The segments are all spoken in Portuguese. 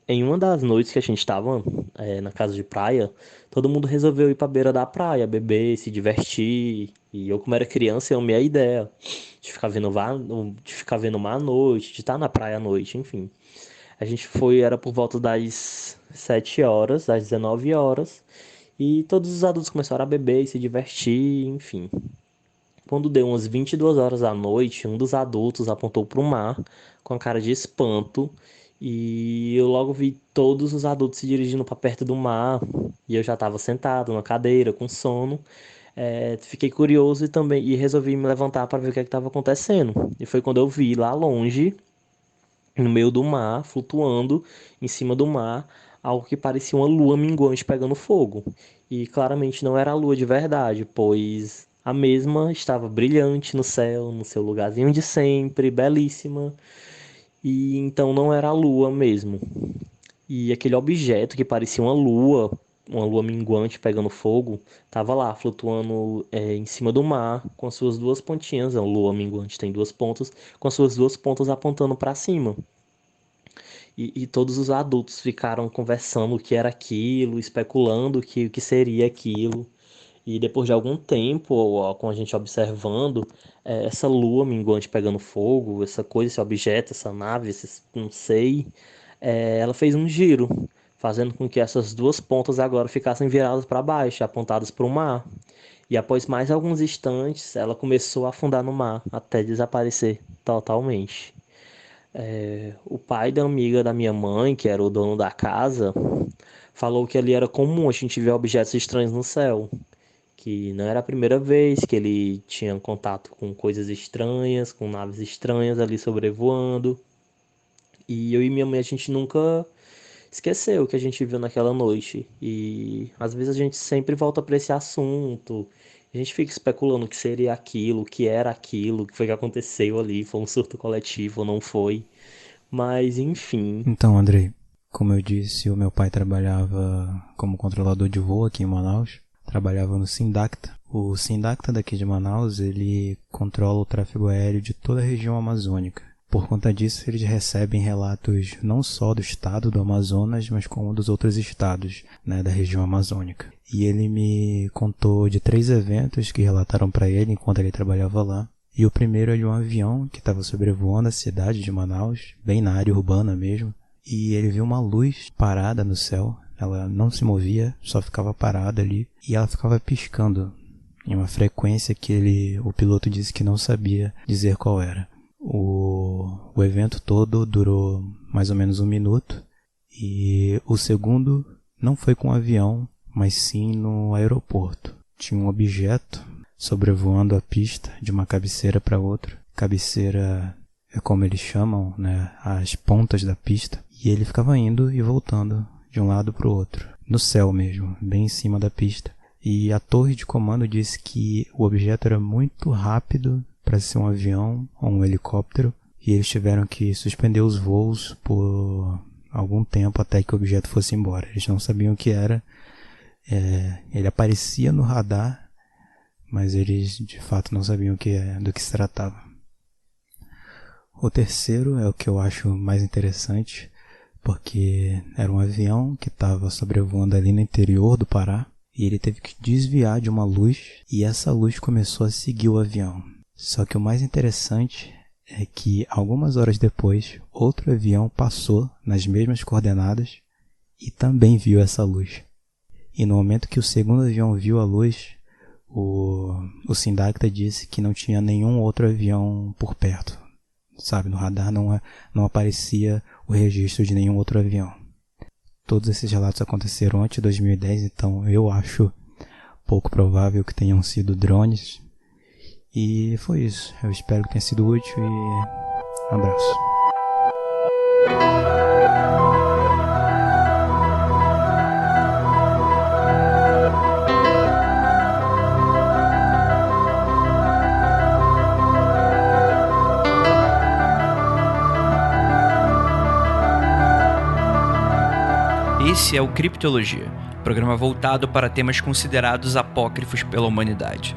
em uma das noites que a gente tava na casa de praia, todo mundo resolveu ir pra beira da praia, beber, se divertir. E eu, como era criança, eu amei a ideia de ficar vendo de ficar vendo mar à noite, de estar na praia à noite, enfim. A gente foi, era por volta das 7 horas, das 19 horas, e todos os adultos começaram a beber e se divertir, enfim. Quando deu umas 22 horas da noite, um dos adultos apontou para o mar com a cara de espanto e eu logo vi todos os adultos se dirigindo para perto do mar e eu já estava sentado na cadeira com sono. Fiquei curioso e também resolvi me levantar para ver o que estava acontecendo. E foi quando eu vi lá longe, no meio do mar, flutuando em cima do mar, algo que parecia uma lua minguante pegando fogo. E claramente não era a lua de verdade, pois a mesma estava brilhante no céu, no seu lugarzinho de sempre, belíssima, e então não era a lua mesmo. E aquele objeto que parecia uma lua minguante pegando fogo, estava lá flutuando em cima do mar com as suas duas pontinhas. A lua minguante tem duas pontas, com as suas duas pontas apontando para cima. E todos os adultos ficaram conversando o que era aquilo, especulando o que seria aquilo. E depois de algum tempo, ó, com a gente observando, essa lua minguante pegando fogo, essa coisa, esse objeto, essa nave, não sei, ela fez um giro, fazendo com que essas duas pontas agora ficassem viradas para baixo, apontadas para o mar. E após mais alguns instantes, ela começou a afundar no mar, até desaparecer totalmente. O pai da amiga da minha mãe, que era o dono da casa, falou que ali era comum a gente ver objetos estranhos no céu, que não era a primeira vez que ele tinha contato com coisas estranhas, com naves estranhas ali sobrevoando. E eu e minha mãe a gente nunca esqueceu o que a gente viu naquela noite. E às vezes a gente sempre volta para esse assunto. A gente fica especulando o que seria aquilo, o que era aquilo, o que foi que aconteceu ali, foi um surto coletivo ou não foi. Mas enfim. Então, Andrei, como eu disse, o meu pai trabalhava como controlador de voo aqui em Manaus, trabalhava no Sindacta. O Sindacta daqui de Manaus, ele controla o tráfego aéreo de toda a região amazônica. Por conta disso, eles recebem relatos não só do estado do Amazonas, mas como dos outros estados, né, da região amazônica. E ele me contou de 3 eventos que relataram para ele enquanto ele trabalhava lá. E o primeiro é de um avião que estava sobrevoando a cidade de Manaus, bem na área urbana mesmo. E ele viu uma luz parada no céu. Ela não se movia, só ficava parada ali. E ela ficava piscando em uma frequência que o piloto disse que não sabia dizer qual era. O evento todo durou mais ou menos 1 minuto. E o segundo não foi com o avião, mas sim no aeroporto. Tinha um objeto sobrevoando a pista de uma cabeceira para outra. Cabeceira é como eles chamam, né, as pontas da pista. E ele ficava indo e voltando de um lado para o outro, no céu mesmo, bem em cima da pista. E a torre de comando disse que o objeto era muito rápido para ser um avião ou um helicóptero, e eles tiveram que suspender os voos por algum tempo até que o objeto fosse embora. Eles não sabiam o que era. Ele aparecia no radar, mas eles de fato não sabiam do que se tratava. O terceiro é o que eu acho mais interessante, porque era um avião que estava sobrevoando ali no interior do Pará, e ele teve que desviar de uma luz, e essa luz começou a seguir o avião. Só que o mais interessante é que algumas horas depois, outro avião passou nas mesmas coordenadas e também viu essa luz. E no momento que o segundo avião viu a luz, o Sindacta disse que não tinha nenhum outro avião por perto. Sabe, no radar não aparecia o registro de nenhum outro avião. Todos esses relatos aconteceram antes de 2010, então eu acho pouco provável que tenham sido drones. E foi isso. Eu espero que tenha sido útil e abraço. Esse é o Criptologia, programa voltado para temas considerados apócrifos pela humanidade.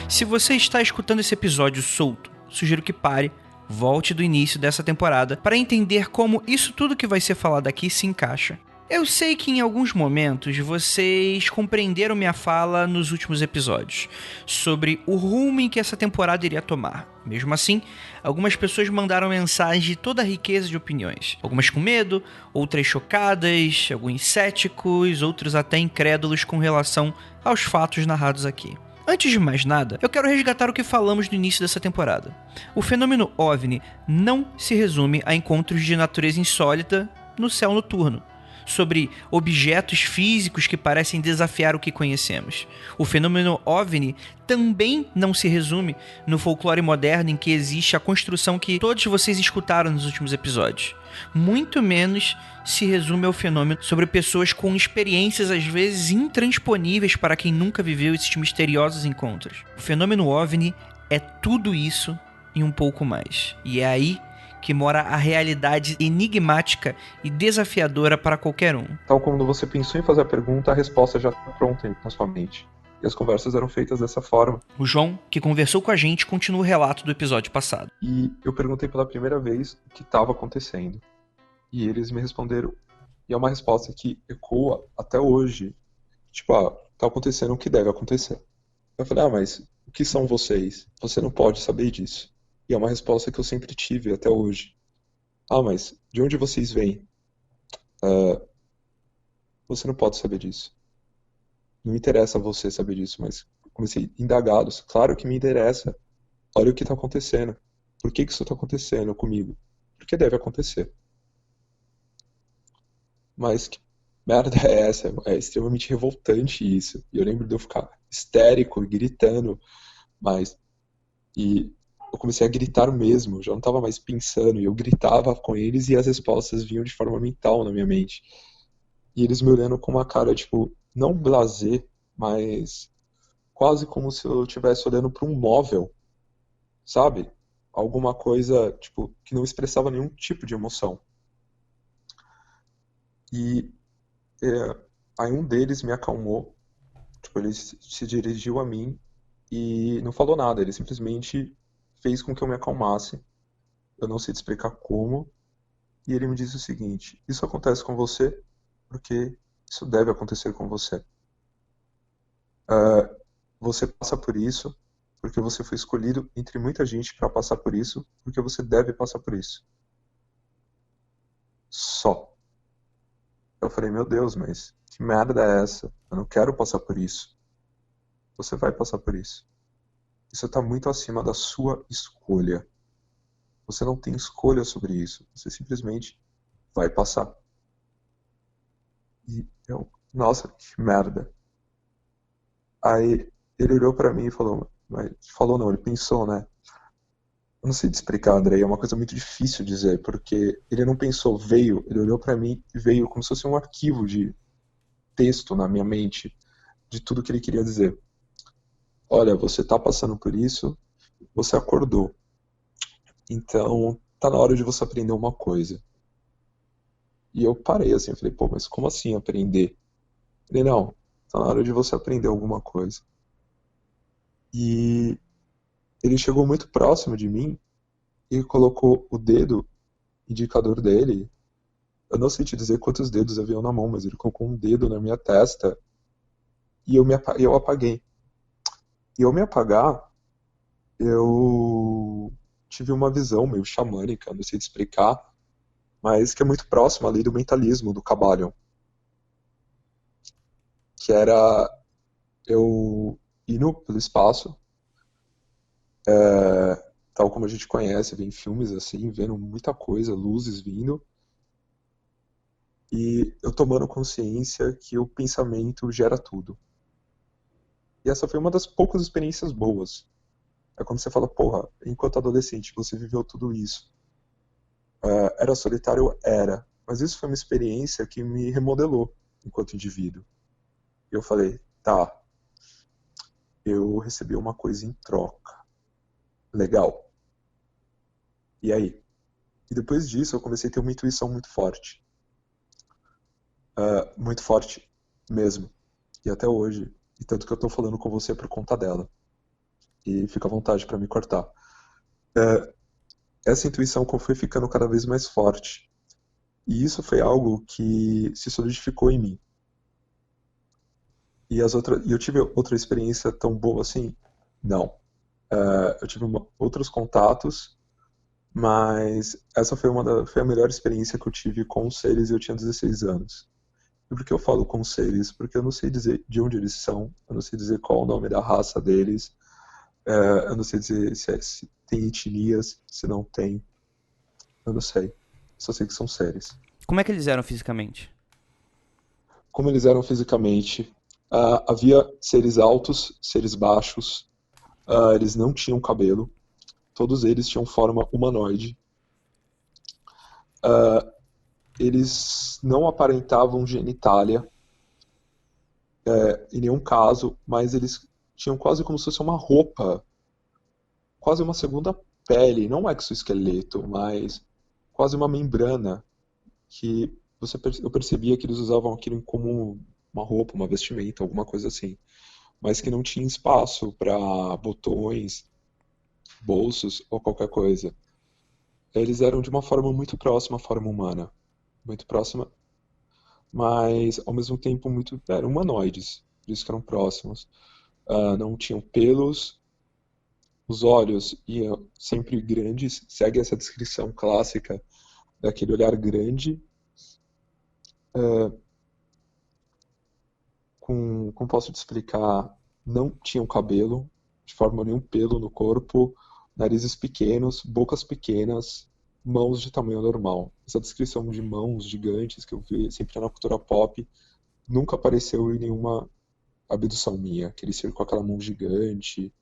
Se você está escutando esse episódio solto, sugiro que pare, volte do início dessa temporada para entender como isso tudo que vai ser falado aqui se encaixa. Eu sei que em alguns momentos vocês compreenderam minha fala nos últimos episódios sobre o rumo em que essa temporada iria tomar. Mesmo assim, algumas pessoas mandaram mensagens de toda a riqueza de opiniões. Algumas com medo, outras chocadas, alguns céticos, outros até incrédulos com relação aos fatos narrados aqui. Antes de mais nada, eu quero resgatar o que falamos no início dessa temporada. O fenômeno OVNI não se resume a encontros de natureza insólita no céu noturno, sobre objetos físicos que parecem desafiar o que conhecemos. O fenômeno OVNI também não se resume no folclore moderno em que existe a construção que todos vocês escutaram nos últimos episódios. Muito menos se resume ao fenômeno sobre pessoas com experiências às vezes intransponíveis para quem nunca viveu esses misteriosos encontros. O fenômeno OVNI é tudo isso e um pouco mais. E é aí que mora a realidade enigmática e desafiadora para qualquer um. Tal como você pensou em fazer a pergunta, a resposta já está pronta na sua mente. E as conversas eram feitas dessa forma. O João, que conversou com a gente, continua o relato do episódio passado. E eu perguntei pela primeira vez o que estava acontecendo. E eles me responderam. E é uma resposta que ecoa até hoje. Tipo, tá acontecendo o que deve acontecer. Eu falei, mas o que são vocês? Você não pode saber disso. E é uma resposta que eu sempre tive até hoje. Mas de onde vocês vêm? Você não pode saber disso. Não me interessa você saber disso, mas comecei indagados. Claro que me interessa. Olha o que está acontecendo. Por que isso está acontecendo comigo? Por que deve acontecer? Mas que merda é essa? É extremamente revoltante isso. E eu lembro de eu ficar histérico, gritando. E eu comecei a gritar mesmo, já não estava mais pensando, e eu gritava com eles e as respostas vinham de forma mental na minha mente. E eles me olhando com uma cara, tipo, não blasé, mas quase como se eu estivesse olhando para um móvel, sabe? Alguma coisa, tipo, que não expressava nenhum tipo de emoção. E aí um deles me acalmou, tipo, ele se dirigiu a mim e não falou nada, ele simplesmente fez com que eu me acalmasse. Eu não sei te explicar como. E ele me disse o seguinte: isso acontece com você porque isso deve acontecer com você. Você passa por isso porque você foi escolhido entre muita gente para passar por isso, porque você deve passar por isso. Só. Eu falei, meu Deus, mas que merda é essa? Eu não quero passar por isso. Você vai passar por isso. Isso está muito acima da sua escolha. Você não tem escolha sobre isso. Você simplesmente vai passar. E eu, nossa, que merda. Aí ele olhou pra mim e falou, ele pensou, né? Eu não sei te explicar, André, é uma coisa muito difícil dizer, porque ele não pensou, ele olhou pra mim e veio como se fosse um arquivo de texto na minha mente de tudo que ele queria dizer. Olha, você tá passando por isso, você acordou. Então, tá na hora de você aprender uma coisa. E eu parei assim, eu falei, mas como assim aprender? Ele, não, tá na hora de você aprender alguma coisa. E ele chegou muito próximo de mim e colocou o dedo indicador dele. Eu não sei te dizer quantos dedos haviam na mão, mas ele colocou um dedo na minha testa e eu apaguei. E ao me apagar, eu tive uma visão meio xamânica, não sei te explicar, mas que é muito próxima ali do mentalismo do Kybalion. Que era eu indo pelo espaço, tal como a gente conhece, vê em filmes assim, vendo muita coisa, luzes vindo, e eu tomando consciência que o pensamento gera tudo. E essa foi uma das poucas experiências boas. É quando você fala, enquanto adolescente você viveu tudo isso. Era solitário? Era. Mas isso foi uma experiência que me remodelou enquanto indivíduo. E eu falei, tá, eu recebi uma coisa em troca. Legal. E aí? E depois disso eu comecei a ter uma intuição muito forte. Muito forte mesmo. E até hoje. E tanto que eu tô falando com você por conta dela. E fica à vontade pra me cortar. essa intuição foi ficando cada vez mais forte. E isso foi algo que se solidificou em mim. E eu tive outra experiência tão boa assim? Não. Eu tive outros contatos, mas essa foi a melhor experiência que eu tive com os seres e eu tinha 16 anos. E por que eu falo com seres? Porque eu não sei dizer de onde eles são, eu não sei dizer qual o nome da raça deles, eu não sei dizer se tem etnias, se não tem, eu não sei. Só sei que são seres. Como é que eles eram fisicamente? Como eles eram fisicamente, havia seres altos, seres baixos, eles não tinham cabelo, todos eles tinham forma humanoide, eles não aparentavam genitália, em nenhum caso, mas eles tinham quase como se fosse uma roupa, quase uma segunda pele, não um exoesqueleto, mas quase uma membrana, que eu percebia que eles usavam aquilo como uma roupa, uma vestimenta, alguma coisa assim, mas que não tinha espaço para botões, bolsos ou qualquer coisa. Eles eram de uma forma muito próxima à forma humana, muito próxima, mas ao mesmo tempo eram humanoides, por isso que eram próximos. Não tinham pelos, os olhos iam sempre grandes, segue essa descrição clássica daquele olhar grande, como posso te explicar, não tinham cabelo, de forma nenhum pelo no corpo, narizes pequenos, bocas pequenas, mãos de tamanho normal. Essa descrição de mãos gigantes que eu vi sempre na cultura pop nunca apareceu em nenhuma abdução minha, aquele ser com aquela mão gigante,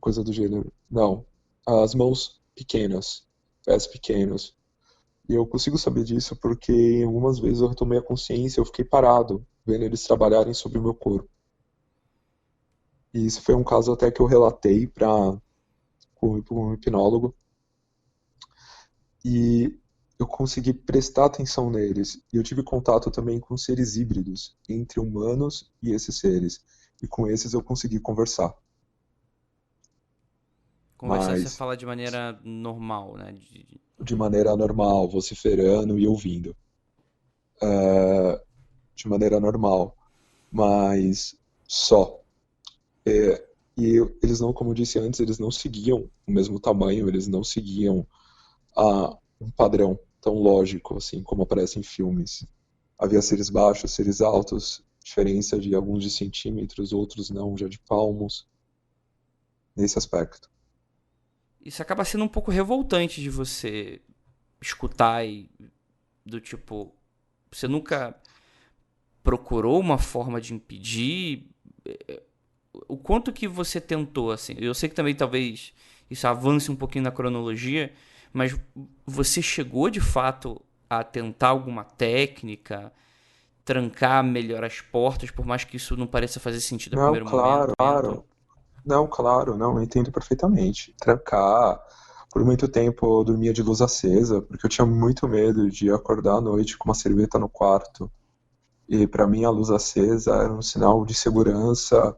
coisa do gênero. Não. As mãos pequenas, pés pequenos. E eu consigo saber disso porque em algumas vezes eu retomei a consciência, eu fiquei parado, vendo eles trabalharem sobre o meu corpo. E isso foi um caso até que eu relatei com um hipnólogo. E eu consegui prestar atenção neles. E eu tive contato também com seres híbridos, entre humanos e esses seres. E com esses eu consegui conversar. Conversar, você Mas fala de maneira normal, né? de maneira normal, vociferando e ouvindo. De maneira normal. Mas só. Eles não, como eu disse antes, eles não seguiam o mesmo tamanho, eles não seguiam um padrão tão lógico, assim, como aparece em filmes. Havia seres baixos, seres altos, diferença de alguns de centímetros, outros não, já de palmos, nesse aspecto. Isso acaba sendo um pouco revoltante de você escutar e do tipo, você nunca procurou uma forma de impedir? O quanto que você tentou, assim? Eu sei que também talvez isso avance um pouquinho na cronologia, mas você chegou de fato a tentar alguma técnica, trancar melhor as portas, por mais que isso não pareça fazer sentido a Não, primeiro claro, momento? claro. Não, claro, não, eu entendo perfeitamente. Trancar. Por muito tempo eu dormia de luz acesa, porque eu tinha muito medo de acordar à noite com uma cerveta no quarto. E para mim a luz acesa era um sinal de segurança.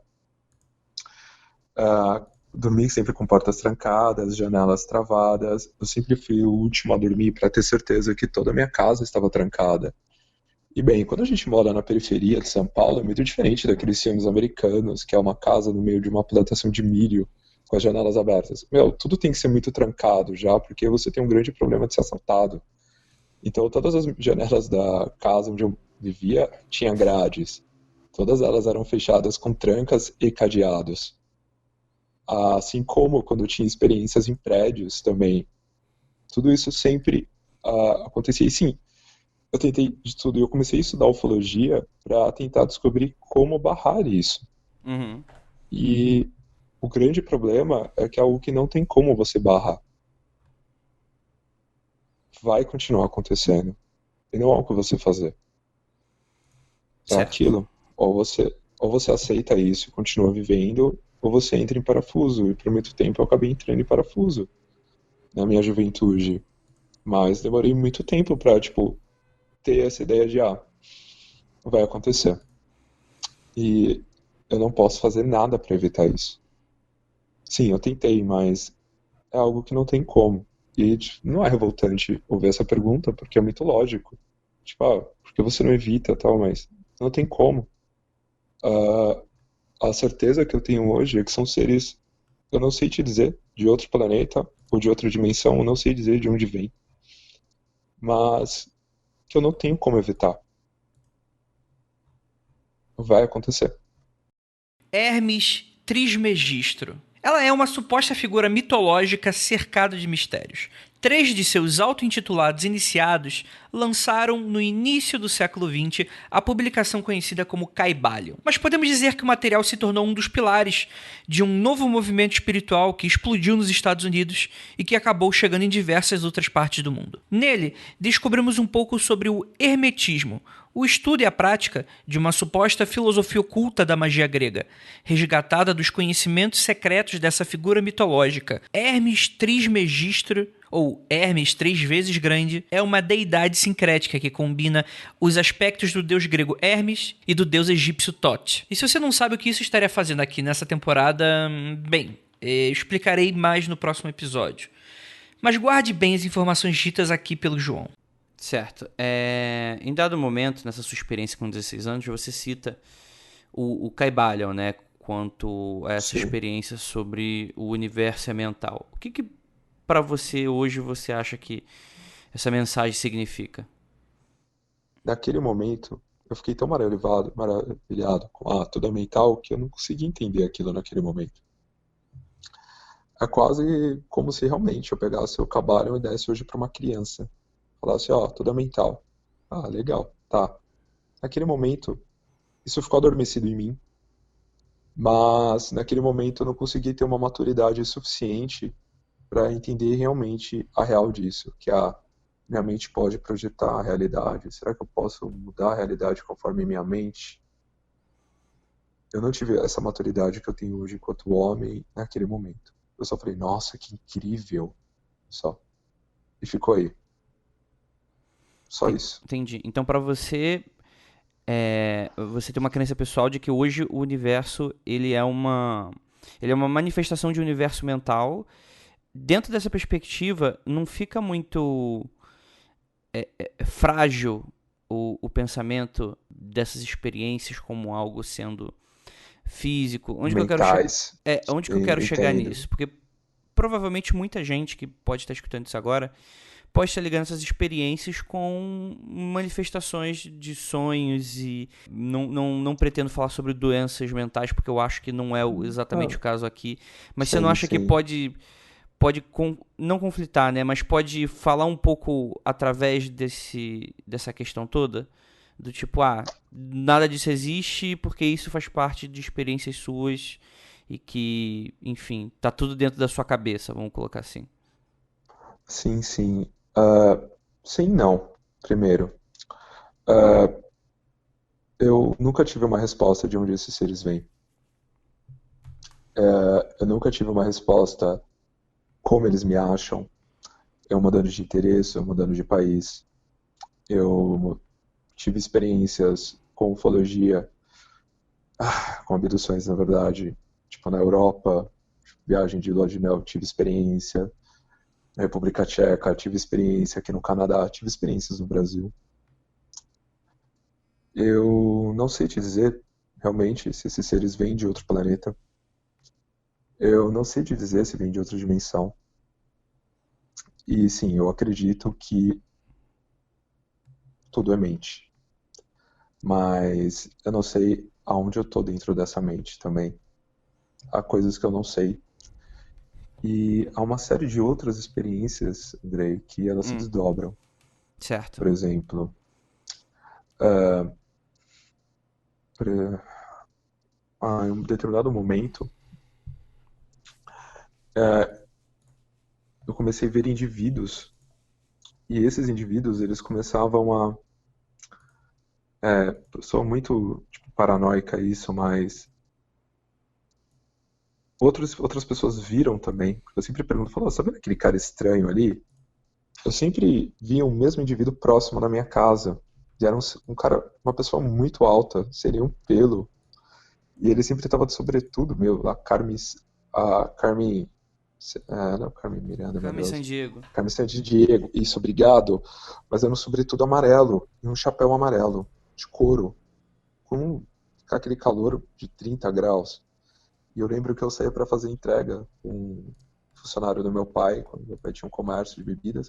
Dormi sempre com portas trancadas, janelas travadas. Eu sempre fui o último a dormir para ter certeza que toda a minha casa estava trancada. E bem, quando a gente mora na periferia de São Paulo, é muito diferente daqueles filmes americanos, que é uma casa no meio de uma plantação de milho, com as janelas abertas. Meu, tudo tem que ser muito trancado já, porque você tem um grande problema de ser assaltado. Então, todas as janelas da casa onde eu vivia tinham grades. Todas elas eram fechadas com trancas e cadeados. Assim como quando eu tinha experiências em prédios também. Tudo isso sempre acontecia. E sim, eu tentei de tudo. Eu comecei a estudar ufologia para tentar descobrir como barrar isso. Uhum. E o grande problema é que é algo que não tem como você barrar. Vai continuar acontecendo. E não há o que você fazer. É Certo. aquilo. Ou você aceita isso e continua vivendo, ou você entra em parafuso. E por muito tempo eu acabei entrando em parafuso na minha juventude. Mas demorei muito tempo pra, tipo, ter essa ideia de, vai acontecer. E eu não posso fazer nada pra evitar isso. Sim, eu tentei, mas é algo que não tem como. E tipo, não é revoltante ouvir essa pergunta, porque é muito lógico. Tipo, por que você não evita tal, mas não tem como. Ah, a certeza que eu tenho hoje é que são seres, eu não sei te dizer, de outro planeta ou de outra dimensão, eu não sei dizer de onde vem, mas que eu não tenho como evitar. Vai acontecer. Hermes Trismegistro. Ela é uma suposta figura mitológica cercada de mistérios. 3 de seus auto-intitulados iniciados lançaram, no início do século XX, a publicação conhecida como Caibalion. Mas podemos dizer que o material se tornou um dos pilares de um novo movimento espiritual que explodiu nos Estados Unidos e que acabou chegando em diversas outras partes do mundo. Nele, descobrimos um pouco sobre o hermetismo, o estudo e a prática de uma suposta filosofia oculta da magia grega, resgatada dos conhecimentos secretos dessa figura mitológica. Hermes Trismegistro, ou Hermes 3 vezes grande, é uma deidade sincrética que combina os aspectos do deus grego Hermes e do deus egípcio Thoth. E se você não sabe o que isso estaria fazendo aqui nessa temporada, bem, eu explicarei mais no próximo episódio. Mas guarde bem as informações ditas aqui pelo João. Certo. Em dado momento, nessa sua experiência com 16 anos, você cita o Caibalion, né? Quanto a essa Sim. experiência sobre o universo mental. O que para você hoje você acha que essa mensagem significa? Naquele momento, eu fiquei tão maravilhado com tudo é mental que eu não consegui entender aquilo naquele momento. É quase como se realmente eu pegasse o Cabalho e desse hoje para uma criança. Falasse, tudo é mental. Ah, legal, tá. Naquele momento, isso ficou adormecido em mim, mas naquele momento eu não consegui ter uma maturidade suficiente para entender realmente a real disso, que minha mente pode projetar a realidade. Será que eu posso mudar a realidade conforme minha mente? Eu não tive essa maturidade que eu tenho hoje enquanto homem naquele momento. Eu só falei, nossa, que incrível. Só. E ficou aí. Só isso. Entendi. Então, para você, você tem uma crença pessoal de que hoje o universo ele é uma manifestação de um universo mental. Dentro dessa perspectiva, não fica muito frágil o pensamento dessas experiências como algo sendo físico. Onde que eu Mentais. quero chegar Entendo. nisso? Porque provavelmente muita gente que pode estar escutando isso agora pode estar ligando essas experiências com manifestações de sonhos e não pretendo falar sobre doenças mentais porque eu acho que não é exatamente o caso aqui. Mas você não acha que pode não conflitar, né? Mas pode falar um pouco através dessa questão toda? Do tipo, nada disso existe porque isso faz parte de experiências suas e que, enfim, tá tudo dentro da sua cabeça, vamos colocar assim. Sim, sim. Sim, e não. Primeiro, eu nunca tive uma resposta de onde esses seres vêm. Eu nunca tive uma resposta como eles me acham. Eu mudando de interesse, eu mudando de país. Eu tive experiências com ufologia, com abduções, na verdade, tipo na Europa, viagem de lua de mel, tive experiência. Na República Tcheca, tive experiência aqui no Canadá, tive experiências no Brasil. Eu não sei te dizer realmente se esses seres vêm de outro planeta. Eu não sei te dizer se vêm de outra dimensão. E sim, eu acredito que tudo é mente. Mas eu não sei aonde eu tô dentro dessa mente também. Há coisas que eu não sei. E há uma série de outras experiências, Andrei, que elas se desdobram. Certo. Por exemplo, em um determinado momento, eu comecei a ver indivíduos, e esses indivíduos, eles começavam eu sou muito paranoica isso, mas outras pessoas viram também. Eu sempre pergunto, tá vendo aquele cara estranho ali? Eu sempre via o mesmo indivíduo próximo da minha casa. E era um cara, uma pessoa muito alta, seria um pelo. E ele sempre estava de sobretudo, a Carmen Não, Carmen Miranda, meu Carmen Deus. Sandiego. Carmen Sandiego, isso, obrigado. Mas era um sobretudo amarelo e um chapéu amarelo, de couro, com aquele calor de 30 graus. E eu lembro que eu saía para fazer entrega com um funcionário do meu pai, quando meu pai tinha um comércio de bebidas.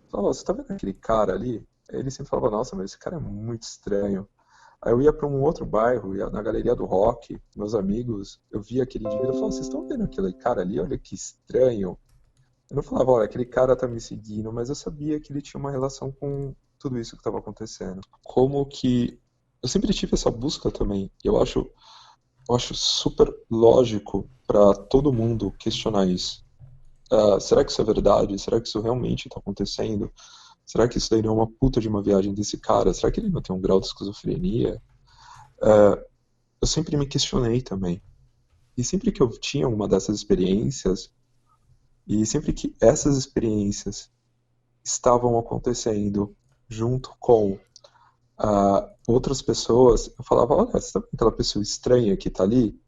Eu falava, você tá vendo aquele cara ali? Aí ele sempre falava, nossa, mas esse cara é muito estranho. Aí eu ia para um outro bairro, ia na Galeria do Rock, meus amigos, eu via aquele indivíduo e falava, vocês estão vendo aquele cara ali? Olha que estranho. Eu não falava, olha, aquele cara tá me seguindo, mas eu sabia que ele tinha uma relação com tudo isso que estava acontecendo. Como que eu sempre tive essa busca também. Eu acho super lógico para todo mundo questionar isso. Será que isso é verdade? Será que isso realmente está acontecendo? Será que isso daí não é uma puta de uma viagem desse cara? Será que ele não tem um grau de esquizofrenia? Eu sempre me questionei também. E sempre que eu tinha uma dessas experiências, e sempre que essas experiências estavam acontecendo junto com outras pessoas, eu falava, olha, você tá vendo aquela pessoa estranha que tá ali?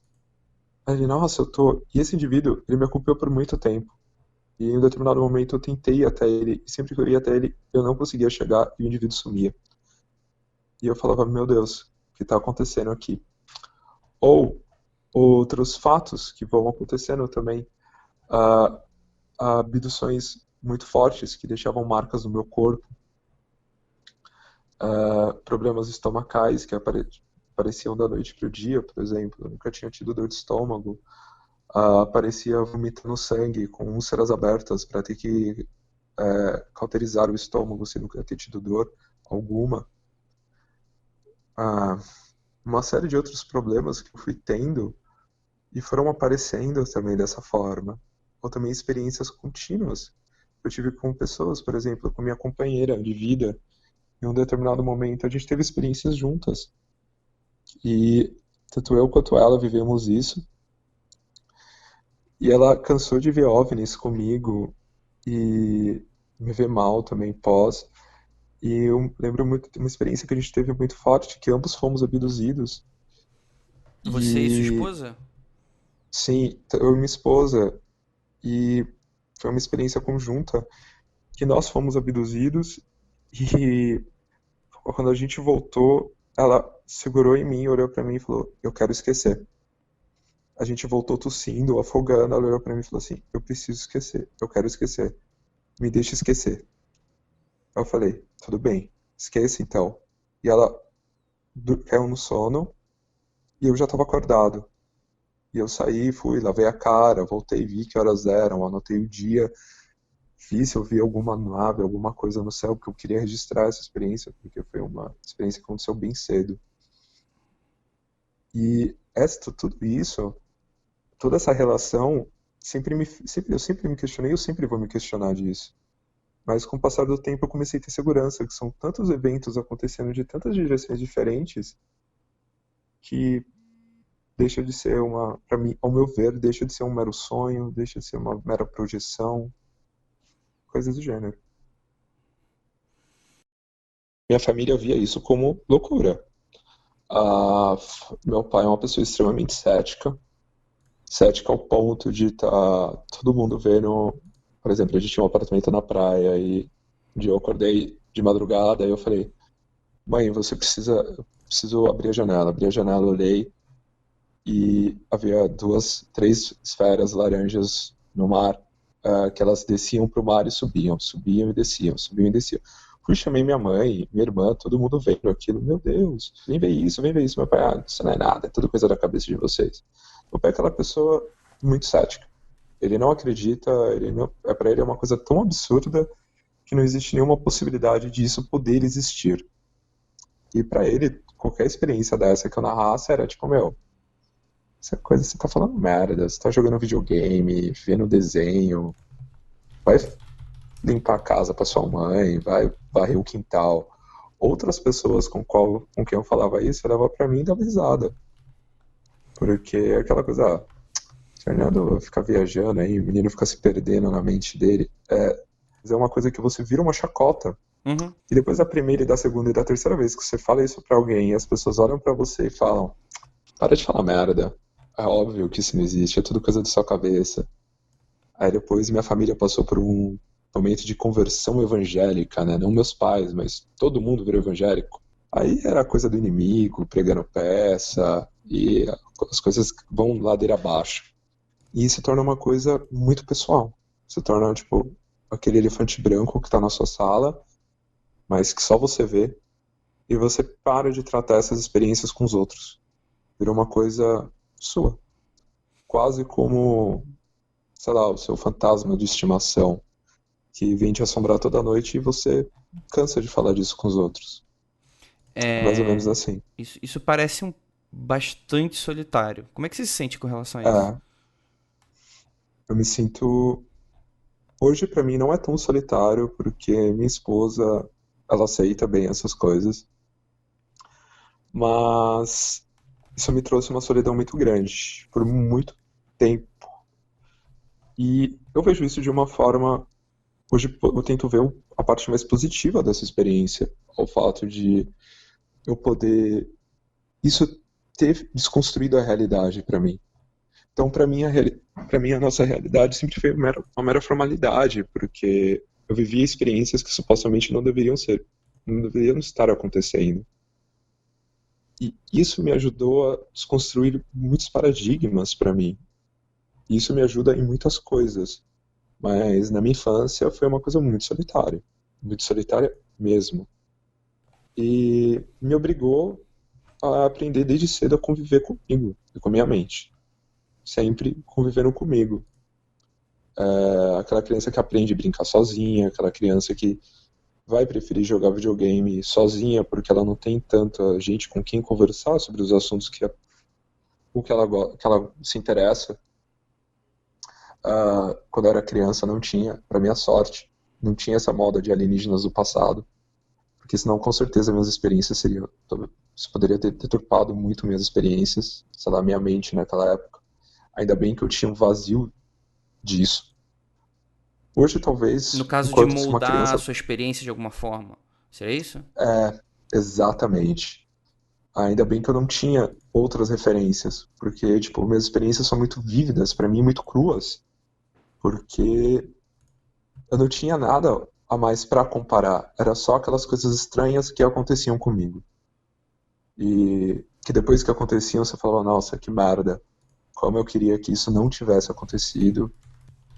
Aí ele, nossa, eu tô... E esse indivíduo, ele me acompanhou por muito tempo. E em um determinado momento eu tentei ir até ele, e sempre que eu ia até ele, eu não conseguia chegar e o indivíduo sumia. E eu falava, meu Deus, o que está acontecendo aqui? Ou outros fatos que vão acontecendo também, ah, abduções muito fortes que deixavam marcas no meu corpo, problemas estomacais que apareciam da noite para o dia, por exemplo. Eu nunca tinha tido dor de estômago. Aparecia vomitando sangue com úlceras abertas para ter que cauterizar o estômago sem nunca ter tido dor alguma. Uma série de outros problemas que eu fui tendo e foram aparecendo também dessa forma. Ou também experiências contínuas. Eu tive com pessoas, por exemplo, com minha companheira de vida. Em um determinado momento a gente teve experiências juntas. E tanto eu quanto ela vivemos isso. E ela cansou de ver OVNIs comigo e me ver mal também pós. E eu lembro muito de uma experiência que a gente teve muito forte, que ambos fomos abduzidos. Você e sua E esposa? sim, eu e minha esposa. E foi uma experiência conjunta que nós fomos abduzidos e quando a gente voltou, ela segurou em mim, olhou pra mim e falou: eu quero esquecer. A gente voltou tossindo, afogando, ela olhou pra mim e falou assim: eu preciso esquecer, eu quero esquecer, me deixa esquecer. Eu falei: tudo bem, esqueça então. E ela caiu no sono e eu já estava acordado. E eu saí, fui, lavei a cara, voltei, vi que horas eram, anotei o dia, vi se eu vi alguma nave, alguma coisa no céu, porque eu queria registrar essa experiência, porque foi uma experiência que aconteceu bem cedo. E tudo isso, toda essa relação, eu sempre me questionei, eu sempre vou me questionar disso. Mas com o passar do tempo eu comecei a ter segurança, que são tantos eventos acontecendo de tantas direções diferentes, que deixa de ser para mim, ao meu ver, deixa de ser um mero sonho, deixa de ser uma mera projeção, coisas do gênero. Minha família via isso como loucura. Meu pai é uma pessoa extremamente cética ao ponto de estar todo mundo vendo. Por exemplo, a gente tinha um apartamento na praia e um dia eu acordei de madrugada e eu falei: mãe, eu preciso abrir a janela. Abri a janela, olhei e havia três esferas laranjas no mar, que elas desciam para o mar e subiam e desciam, subiam e desciam. Fui, chamei minha mãe, minha irmã, todo mundo vendo aquilo. Meu Deus, vem ver isso, vem ver isso. Meu pai, isso não é nada, é tudo coisa da cabeça de vocês. Meu pai é aquela pessoa muito cética. Ele não acredita, para ele é uma coisa tão absurda que não existe nenhuma possibilidade disso poder existir. E para ele, qualquer experiência dessa que eu narrasse era tipo, meu, essa coisa você tá falando merda, você tá jogando videogame, vendo desenho, vai limpar a casa pra sua mãe, vai varrer o quintal. Outras pessoas com quem eu falava isso, olhavam pra mim e davam risada. Porque é aquela coisa, Fernando fica viajando aí, o menino fica se perdendo na mente dele. É uma coisa que você vira uma chacota. Uhum. E depois da primeira e da segunda e da terceira vez que você fala isso pra alguém e as pessoas olham pra você e falam: para de falar merda. É óbvio que isso não existe, é tudo coisa da sua cabeça. Aí depois minha família passou por um momento de conversão evangélica, né? Não meus pais, mas todo mundo virou evangélico. Aí era coisa do inimigo, pregando peça, e as coisas vão ladeira abaixo. E se torna uma coisa muito pessoal. Se torna, tipo, aquele elefante branco que tá na sua sala, mas que só você vê, e você para de tratar essas experiências com os outros. Virou uma coisa sua. Quase como, sei lá, o seu fantasma de estimação, que vem te assombrar toda noite e você cansa de falar disso com os outros. É mais ou menos assim. Isso parece bastante solitário. Como é que você se sente com relação a isso? É, eu me sinto... Hoje, pra mim, não é tão solitário, porque minha esposa, ela aceita bem essas coisas. Mas isso me trouxe uma solidão muito grande, por muito tempo. E eu vejo isso de uma forma... Hoje eu tento ver a parte mais positiva dessa experiência. O fato de eu poder... Isso ter desconstruído a realidade pra mim. Então, para mim, a nossa realidade sempre foi uma mera formalidade, porque eu vivia experiências que supostamente não deveriam estar acontecendo. E isso me ajudou a desconstruir muitos paradigmas para mim. E isso me ajuda em muitas coisas. Mas na minha infância foi uma coisa muito solitária mesmo. E me obrigou a aprender desde cedo a conviver comigo e com a minha mente. Sempre conviveram comigo. Aquela criança que aprende a brincar sozinha, aquela criança que vai preferir jogar videogame sozinha porque ela não tem tanta gente com quem conversar sobre os assuntos que ela se interessa. Quando eu era criança não tinha, para minha sorte, não tinha essa moda de alienígenas do passado, porque senão com certeza minhas experiências seriam... Isso poderia ter deturpado muito minhas experiências, sei lá, minha mente naquela época. Ainda bem que eu tinha um vazio disso. Hoje, talvez, No caso de enquanto uma moldar criança... a sua experiência de alguma forma. Seria isso? Exatamente. Ainda bem que eu não tinha outras referências, porque, tipo, minhas experiências são muito vívidas, pra mim, muito cruas, porque eu não tinha nada a mais pra comparar. Era só aquelas coisas estranhas que aconteciam comigo. E que depois que aconteciam, você falava, nossa, que merda. Como eu queria que isso não tivesse acontecido,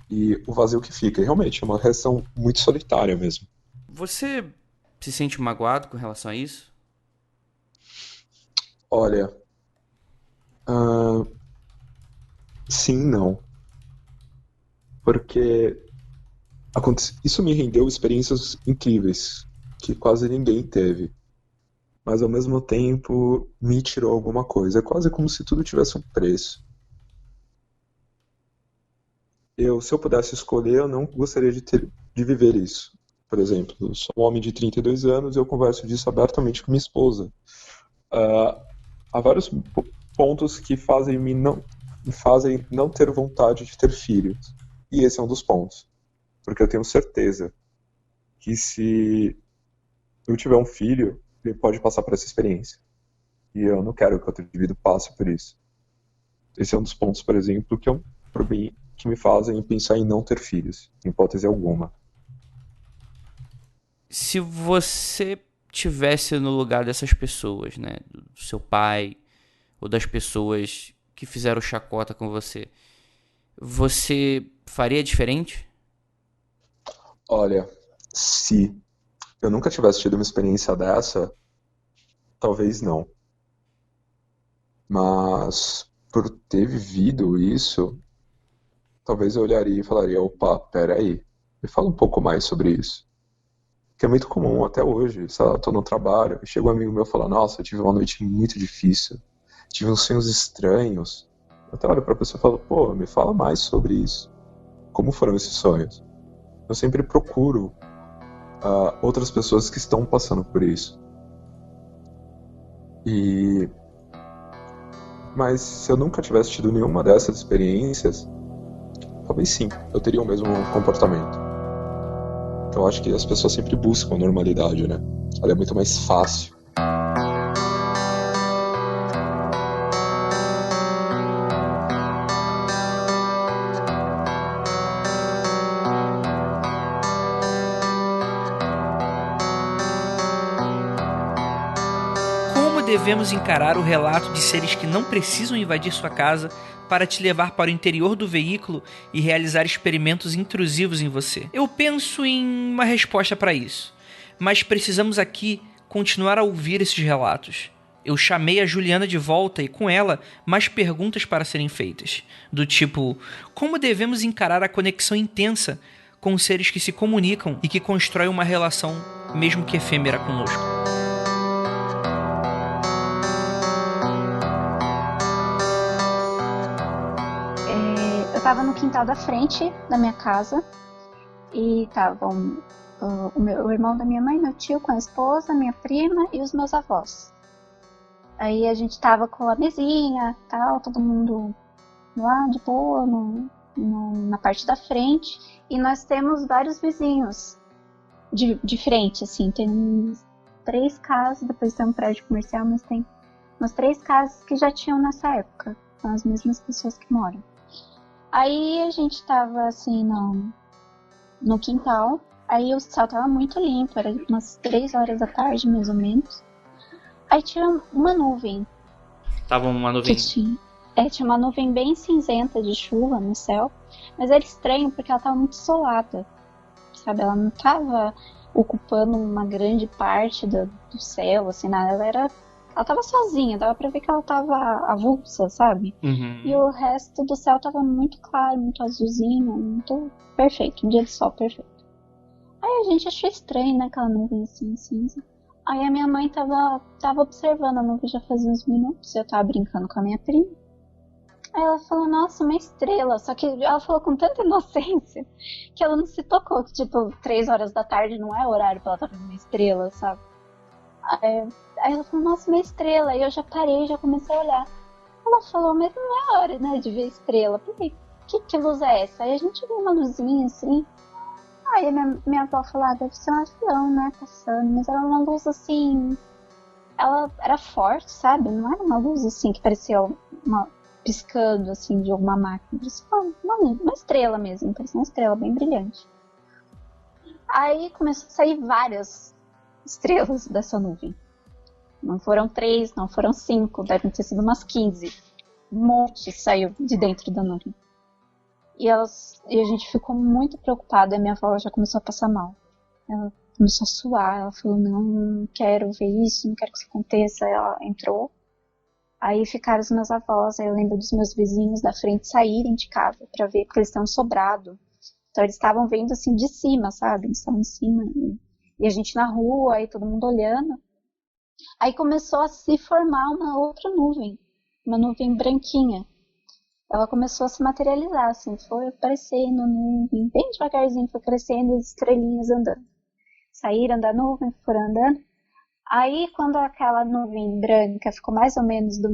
e o vazio que fica. E realmente é uma reação muito solitária mesmo. Você se sente magoado com relação a isso? Olha, sim e não. Porque isso me rendeu experiências incríveis, que quase ninguém teve. Mas ao mesmo tempo me tirou alguma coisa. É quase como se tudo tivesse um preço. Se eu pudesse escolher, eu não gostaria de viver isso. Por exemplo, eu sou um homem de 32 anos e eu converso disso abertamente com minha esposa. Há vários pontos que me fazem não ter vontade de ter filhos. E esse é um dos pontos. Porque eu tenho certeza que se eu tiver um filho, ele pode passar por essa experiência. E eu não quero que outro indivíduo passe por isso. Esse é um dos pontos, por exemplo, que me fazem pensar em não ter filhos, em hipótese alguma. Se você tivesse no lugar dessas pessoas, né, do seu pai ou das pessoas que fizeram chacota com você faria diferente? Olha, se eu nunca tivesse tido uma experiência dessa, talvez não. Mas por ter vivido isso, talvez eu olharia e falaria, opa, peraí, me fala um pouco mais sobre isso. Que é muito comum até hoje, sei lá, tô no trabalho, chega um amigo meu e fala, nossa, eu tive uma noite muito difícil, tive uns sonhos estranhos. Eu até olho pra pessoa e falo, pô, me fala mais sobre isso. Como foram esses sonhos? Eu sempre procuro outras pessoas que estão passando por isso. Mas se eu nunca tivesse tido nenhuma dessas experiências, talvez sim, eu teria o mesmo comportamento. Então eu acho que as pessoas sempre buscam normalidade, né? Ela é muito mais fácil. devemos encarar o relato de seres que não precisam invadir sua casa para te levar para o interior do veículo e realizar experimentos intrusivos em você? Eu penso em uma resposta para isso, mas precisamos aqui continuar a ouvir esses relatos. Eu chamei a Juliana de volta e com ela mais perguntas para serem feitas, do tipo, como devemos encarar a conexão intensa com seres que se comunicam e que constroem uma relação, mesmo que efêmera, conosco? Eu estava no quintal da frente da minha casa e estavam o irmão da minha mãe, meu tio com a esposa, minha prima e os meus avós. Aí a gente tava com a mesinha, tal, todo mundo lá de boa, na parte da frente. E nós temos vários vizinhos de frente, assim. Tem uns 3 casas, depois tem um prédio comercial, mas tem umas 3 casas que já tinham nessa época. São as mesmas pessoas que moram. Aí a gente tava, assim, no quintal. Aí o céu tava muito limpo, era umas 3 horas da tarde, mais ou menos. Aí tinha uma nuvem. Tava uma nuvem? Tinha uma nuvem bem cinzenta de chuva no céu. Mas era estranho porque ela tava muito solada. Sabe, ela não tava ocupando uma grande parte do céu, assim, nada. Ela tava sozinha, dava pra ver que ela tava avulsa, sabe? Uhum. E o resto do céu tava muito claro, muito azulzinho, muito perfeito, um dia de sol perfeito. Aí a gente achou estranho, né, aquela nuvem assim, cinza. Aí a minha mãe tava observando a nuvem já fazia uns minutos, eu tava brincando com a minha prima. Aí ela falou, nossa, uma estrela. Só que ela falou com tanta inocência que ela não se tocou, que tipo, 3 horas da tarde não é horário pra ela estar vendo uma estrela, sabe? Aí ela falou, nossa, uma estrela. Aí eu já parei, já comecei a olhar. Ela falou, mas não é hora, né, de ver estrela. Por quê? Que luz é essa? Aí a gente viu uma luzinha assim. Aí a minha avó falou, deve ser um avião, né, passando. Mas era uma luz assim... Ela era forte, sabe? Não era uma luz assim que parecia piscando assim de alguma máquina. Parecia uma estrela mesmo. Parecia uma estrela bem brilhante. Aí começou a sair várias estrelas dessa nuvem. Não foram 3, não foram 5. Devem ter sido umas 15. Um monte saiu de dentro da nuvem. E a gente ficou muito preocupada. A minha avó já começou a passar mal. Ela começou a suar. Ela falou, não quero ver isso, não quero que isso aconteça. Ela entrou. Aí ficaram os meus avós. Aí eu lembro dos meus vizinhos da frente saírem de casa pra ver, porque eles estão sobrado. Então eles estavam vendo assim de cima, sabe? Eles estavam em cima. E a gente na rua, aí todo mundo olhando. Aí começou a se formar uma outra nuvem. Uma nuvem branquinha. Ela começou a se materializar, assim, foi aparecendo, nuvem, bem devagarzinho, foi crescendo, as estrelinhas andando. Saíram da nuvem, foram andando. Aí, quando aquela nuvem branca ficou mais ou menos do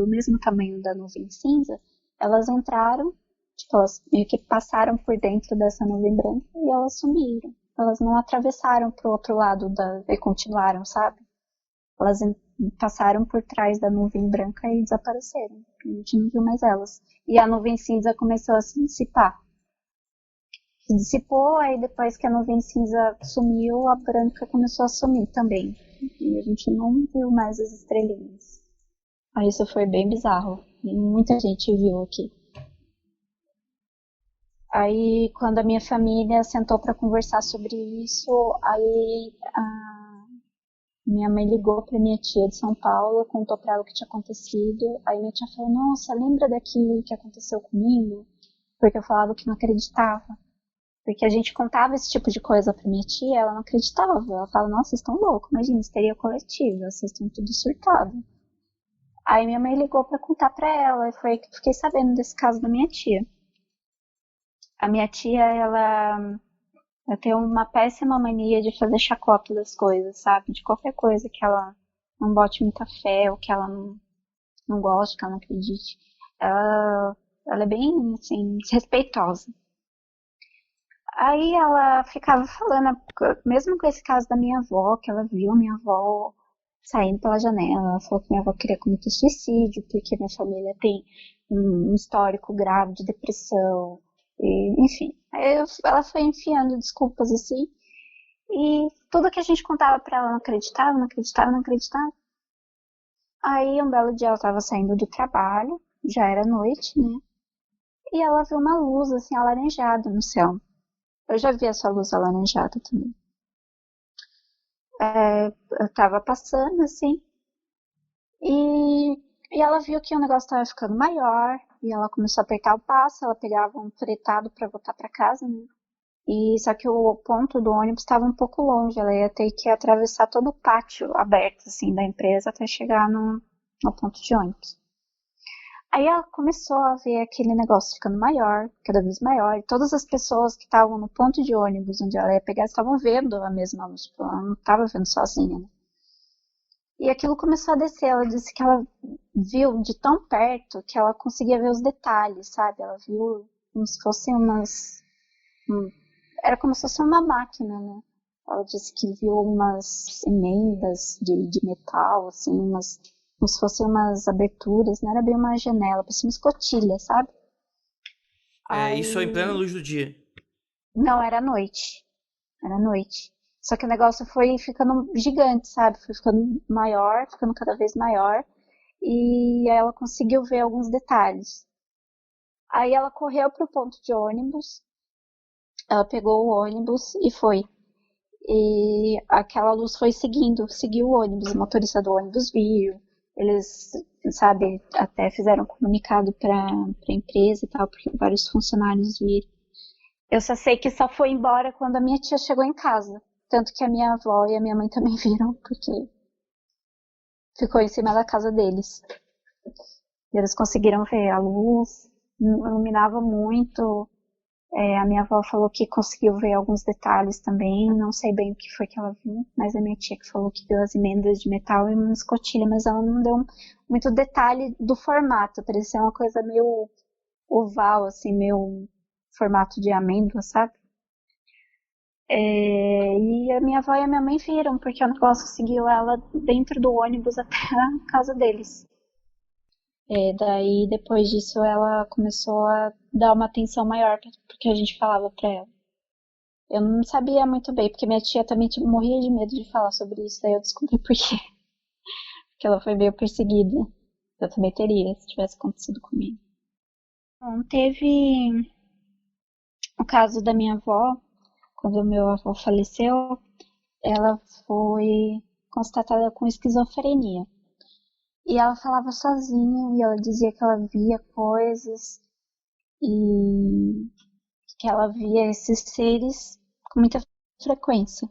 mesmo tamanho da nuvem cinza, elas entraram, tipo, elas meio que passaram por dentro dessa nuvem branca e elas sumiram. Elas não atravessaram pro outro lado e continuaram, sabe? Elas passaram por trás da nuvem branca e desapareceram. A gente não viu mais elas. E a nuvem cinza começou a se dissipar. Se dissipou, aí depois que a nuvem cinza sumiu, a branca começou a sumir também. E a gente não viu mais as estrelinhas. Aí isso foi bem bizarro. E muita gente viu aqui. Aí quando a minha família sentou para conversar sobre isso, aí minha mãe ligou pra minha tia de São Paulo, contou pra ela o que tinha acontecido. Aí minha tia falou, nossa, lembra daquilo que aconteceu comigo? Porque eu falava que não acreditava. Porque a gente contava esse tipo de coisa pra minha tia, ela não acreditava. Ela falava, nossa, vocês estão loucos, imagina, histeria coletiva, vocês estão tudo surtados. Aí minha mãe ligou pra contar pra ela, e foi aí que eu fiquei sabendo desse caso da minha tia. A minha tia, ela tem uma péssima mania de fazer chacota das coisas, sabe? De qualquer coisa que ela não bote muita fé, ou que ela não goste, que ela não acredite. Ela é bem, assim, desrespeitosa. Aí ela ficava falando, mesmo com esse caso da minha avó, que ela viu a minha avó saindo pela janela, ela falou que minha avó queria cometer suicídio, porque minha família tem um histórico grave de depressão, e, enfim. Aí ela foi enfiando desculpas assim, e tudo que a gente contava pra ela não acreditava, não acreditava, não acreditava. Aí um belo dia ela tava saindo do trabalho, já era noite, né? E ela viu uma luz assim alaranjada no céu. Eu já vi essa luz alaranjada também. Eu tava passando assim e, e ela viu que o negócio tava ficando maior e ela começou a apertar o passo, ela pegava um fretado pra voltar pra casa, né? E só que o ponto do ônibus estava um pouco longe, ela ia ter que atravessar todo o pátio aberto assim da empresa até chegar no ponto de ônibus. Aí ela começou a ver aquele negócio ficando maior, cada vez maior, e todas as pessoas que estavam no ponto de ônibus onde ela ia pegar estavam vendo a mesma luz, porque ela não estava vendo sozinha, né? E aquilo começou a descer, ela disse que ela viu de tão perto que ela conseguia ver os detalhes, sabe? Ela viu como se fossem era como se fosse uma máquina, né? Ela disse que viu umas emendas de metal, assim, como se fossem umas aberturas, não era bem uma janela, parecia uma escotilha, sabe? Isso em plena Aí... luz do dia. Não, era noite. Era noite. Só que o negócio foi ficando gigante, sabe? Foi ficando maior, ficando cada vez maior. E aí ela conseguiu ver alguns detalhes. Aí ela correu pro ponto de ônibus, ela pegou o ônibus e foi. E aquela luz foi seguiu o ônibus, o motorista do ônibus viu. Eles, sabe, até fizeram um comunicado pra empresa e tal, porque vários funcionários viram. Eu só sei que só foi embora quando a minha tia chegou em casa. Tanto que a minha avó e a minha mãe também viram, porque ficou em cima da casa deles. E eles conseguiram ver a luz, iluminava muito. A minha avó falou que conseguiu ver alguns detalhes também, não sei bem o que foi que ela viu, mas a minha tia que falou que viu as emendas de metal e uma escotilha, mas ela não deu muito detalhe do formato, parecia uma coisa meio oval, assim, meio formato de amêndoa, sabe? E a minha avó e a minha mãe viram, porque o negócio seguiu ela dentro do ônibus até a casa deles. Daí, depois disso, ela começou a dar uma atenção maior porque a gente falava pra ela. Eu não sabia muito bem, porque minha tia também morria de medo de falar sobre isso, daí eu descobri por quê. Porque ela foi meio perseguida. Eu também teria, se tivesse acontecido comigo. Bom, teve o caso da minha avó, quando o meu avô faleceu, ela foi constatada com esquizofrenia. E ela falava sozinha, e ela dizia que ela via coisas, e que ela via esses seres com muita frequência.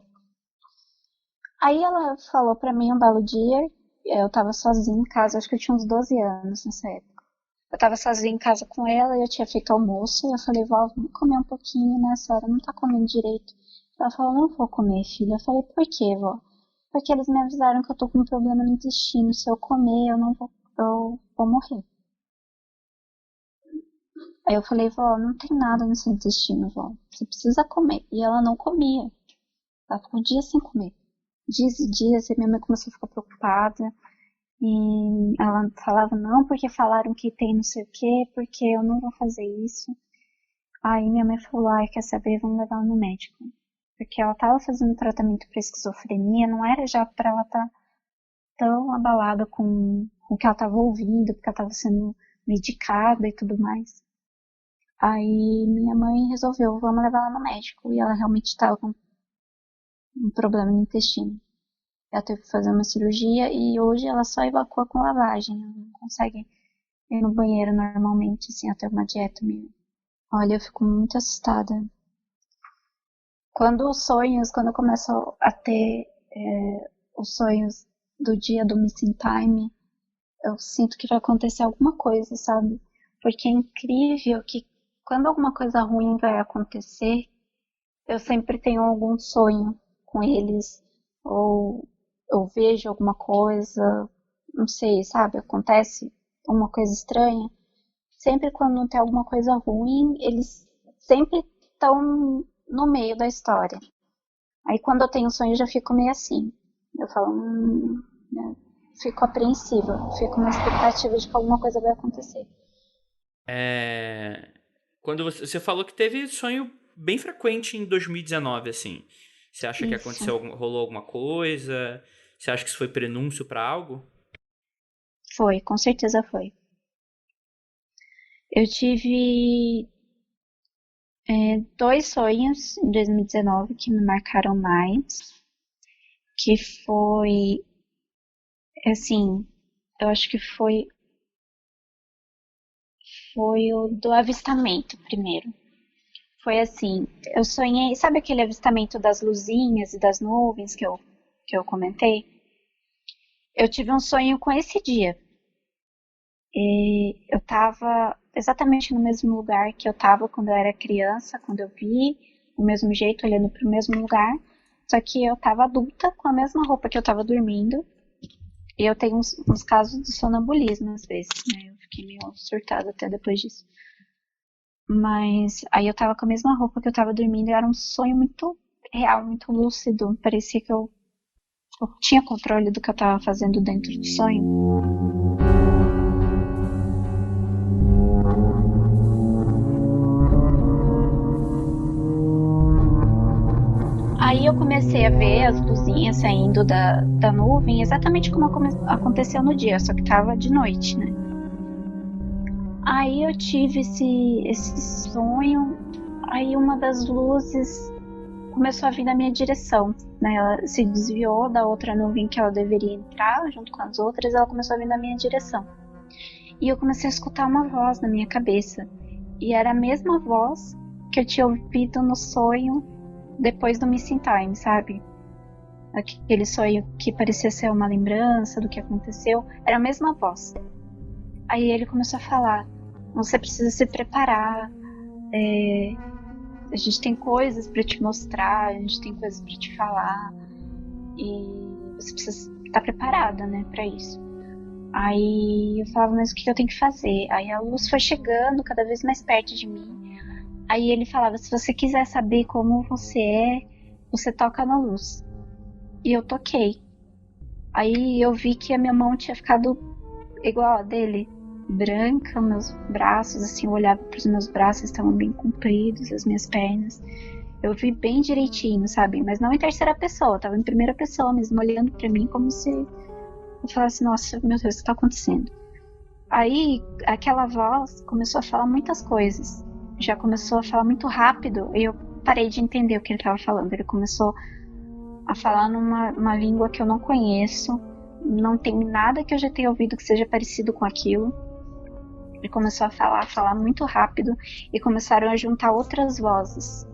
Aí ela falou pra mim um belo dia, eu tava sozinha em casa, acho que eu tinha uns 12 anos nessa época. Eu tava sozinha em casa com ela e eu tinha feito almoço, e eu falei, vó, vamos comer um pouquinho, né, a senhora não tá comendo direito. Ela falou, não vou comer, filha. Eu falei, por quê, vó? Porque eles me avisaram que eu tô com um problema no intestino, se eu comer eu vou morrer. Aí eu falei, vó, não tem nada no seu intestino, vó, você precisa comer. E ela não comia, ela ficou dias sem comer. Dias e dias, e minha mãe começou a ficar preocupada. E ela falava, não, porque falaram que tem não sei o que, porque eu não vou fazer isso. Aí minha mãe falou, ai, quer saber, vamos levar ela no médico. Porque ela tava fazendo tratamento para esquizofrenia, não era já para ela estar tão abalada com o que ela tava ouvindo, porque ela tava sendo medicada e tudo mais. Aí minha mãe resolveu, vamos levar ela no médico. E ela realmente estava com um problema no intestino. Ela teve que fazer uma cirurgia e hoje ela só evacua com lavagem. Ela não consegue ir no banheiro normalmente, assim, até uma dieta mesmo. Olha, eu fico muito assustada. Quando eu começo a ter os sonhos do dia do Missing Time, eu sinto que vai acontecer alguma coisa, sabe? Porque é incrível que quando alguma coisa ruim vai acontecer, eu sempre tenho algum sonho com eles, ou eu vejo alguma coisa, não sei, sabe? Acontece uma coisa estranha. Sempre quando tem alguma coisa ruim, eles sempre estão no meio da história. Aí quando eu tenho sonho, eu já fico meio assim. Eu falo, né? Fico apreensiva, fico na expectativa de que alguma coisa vai acontecer. Quando você falou que teve sonho bem frequente em 2019, assim. Você acha que Isso. rolou alguma coisa? Você acha que isso foi prenúncio pra algo? Foi, com certeza foi. Eu tive 2 sonhos em 2019 que me marcaram mais, que foi, assim, eu acho que foi o do avistamento primeiro. Foi assim, eu sonhei, sabe aquele avistamento das luzinhas e das nuvens que eu comentei? Eu tive um sonho com esse dia. E eu tava exatamente no mesmo lugar que eu tava quando eu era criança, quando eu vi, do mesmo jeito, olhando pro mesmo lugar. Só que eu tava adulta, com a mesma roupa que eu tava dormindo. E eu tenho uns casos de sonambulismo às vezes, né? Eu fiquei meio surtada até depois disso. Mas aí eu tava com a mesma roupa que eu tava dormindo e era um sonho muito real, muito lúcido. Parecia que eu tinha controle do que eu tava fazendo dentro do sonho. Aí eu comecei a ver as luzinhas saindo da nuvem, exatamente como aconteceu no dia, só que tava de noite, né? Aí eu tive esse sonho, aí uma das luzes começou a vir na minha direção, né? Ela se desviou da outra nuvem que ela deveria entrar, junto com as outras, ela começou a vir na minha direção. E eu comecei a escutar uma voz na minha cabeça, e era a mesma voz que eu tinha ouvido no sonho depois do Missing Time, sabe? Aquele sonho que parecia ser uma lembrança do que aconteceu, era a mesma voz. Aí ele começou a falar: você precisa se preparar, a gente tem coisas pra te mostrar, a gente tem coisas pra te falar, e você precisa estar preparada, né, pra isso. Aí eu falava: mas o que eu tenho que fazer? Aí a luz foi chegando cada vez mais perto de mim. Aí ele falava: se você quiser saber como você é, você toca na luz. E eu toquei. Aí eu vi que a minha mão tinha ficado igual a dele, branca, meus braços, assim, eu olhava para os meus braços, estavam bem compridos, as minhas pernas. Eu vi bem direitinho, sabe? Mas não em terceira pessoa, eu tava em primeira pessoa mesmo, olhando para mim como se eu falasse: nossa, meu Deus, o que tá acontecendo? Aí aquela voz começou a falar muitas coisas. Já começou a falar muito rápido e eu parei de entender o que ele estava falando. Ele começou a falar numa língua que eu não conheço, não tem nada que eu já tenha ouvido que seja parecido com aquilo. Ele começou a falar muito rápido, e começaram a juntar outras vozes,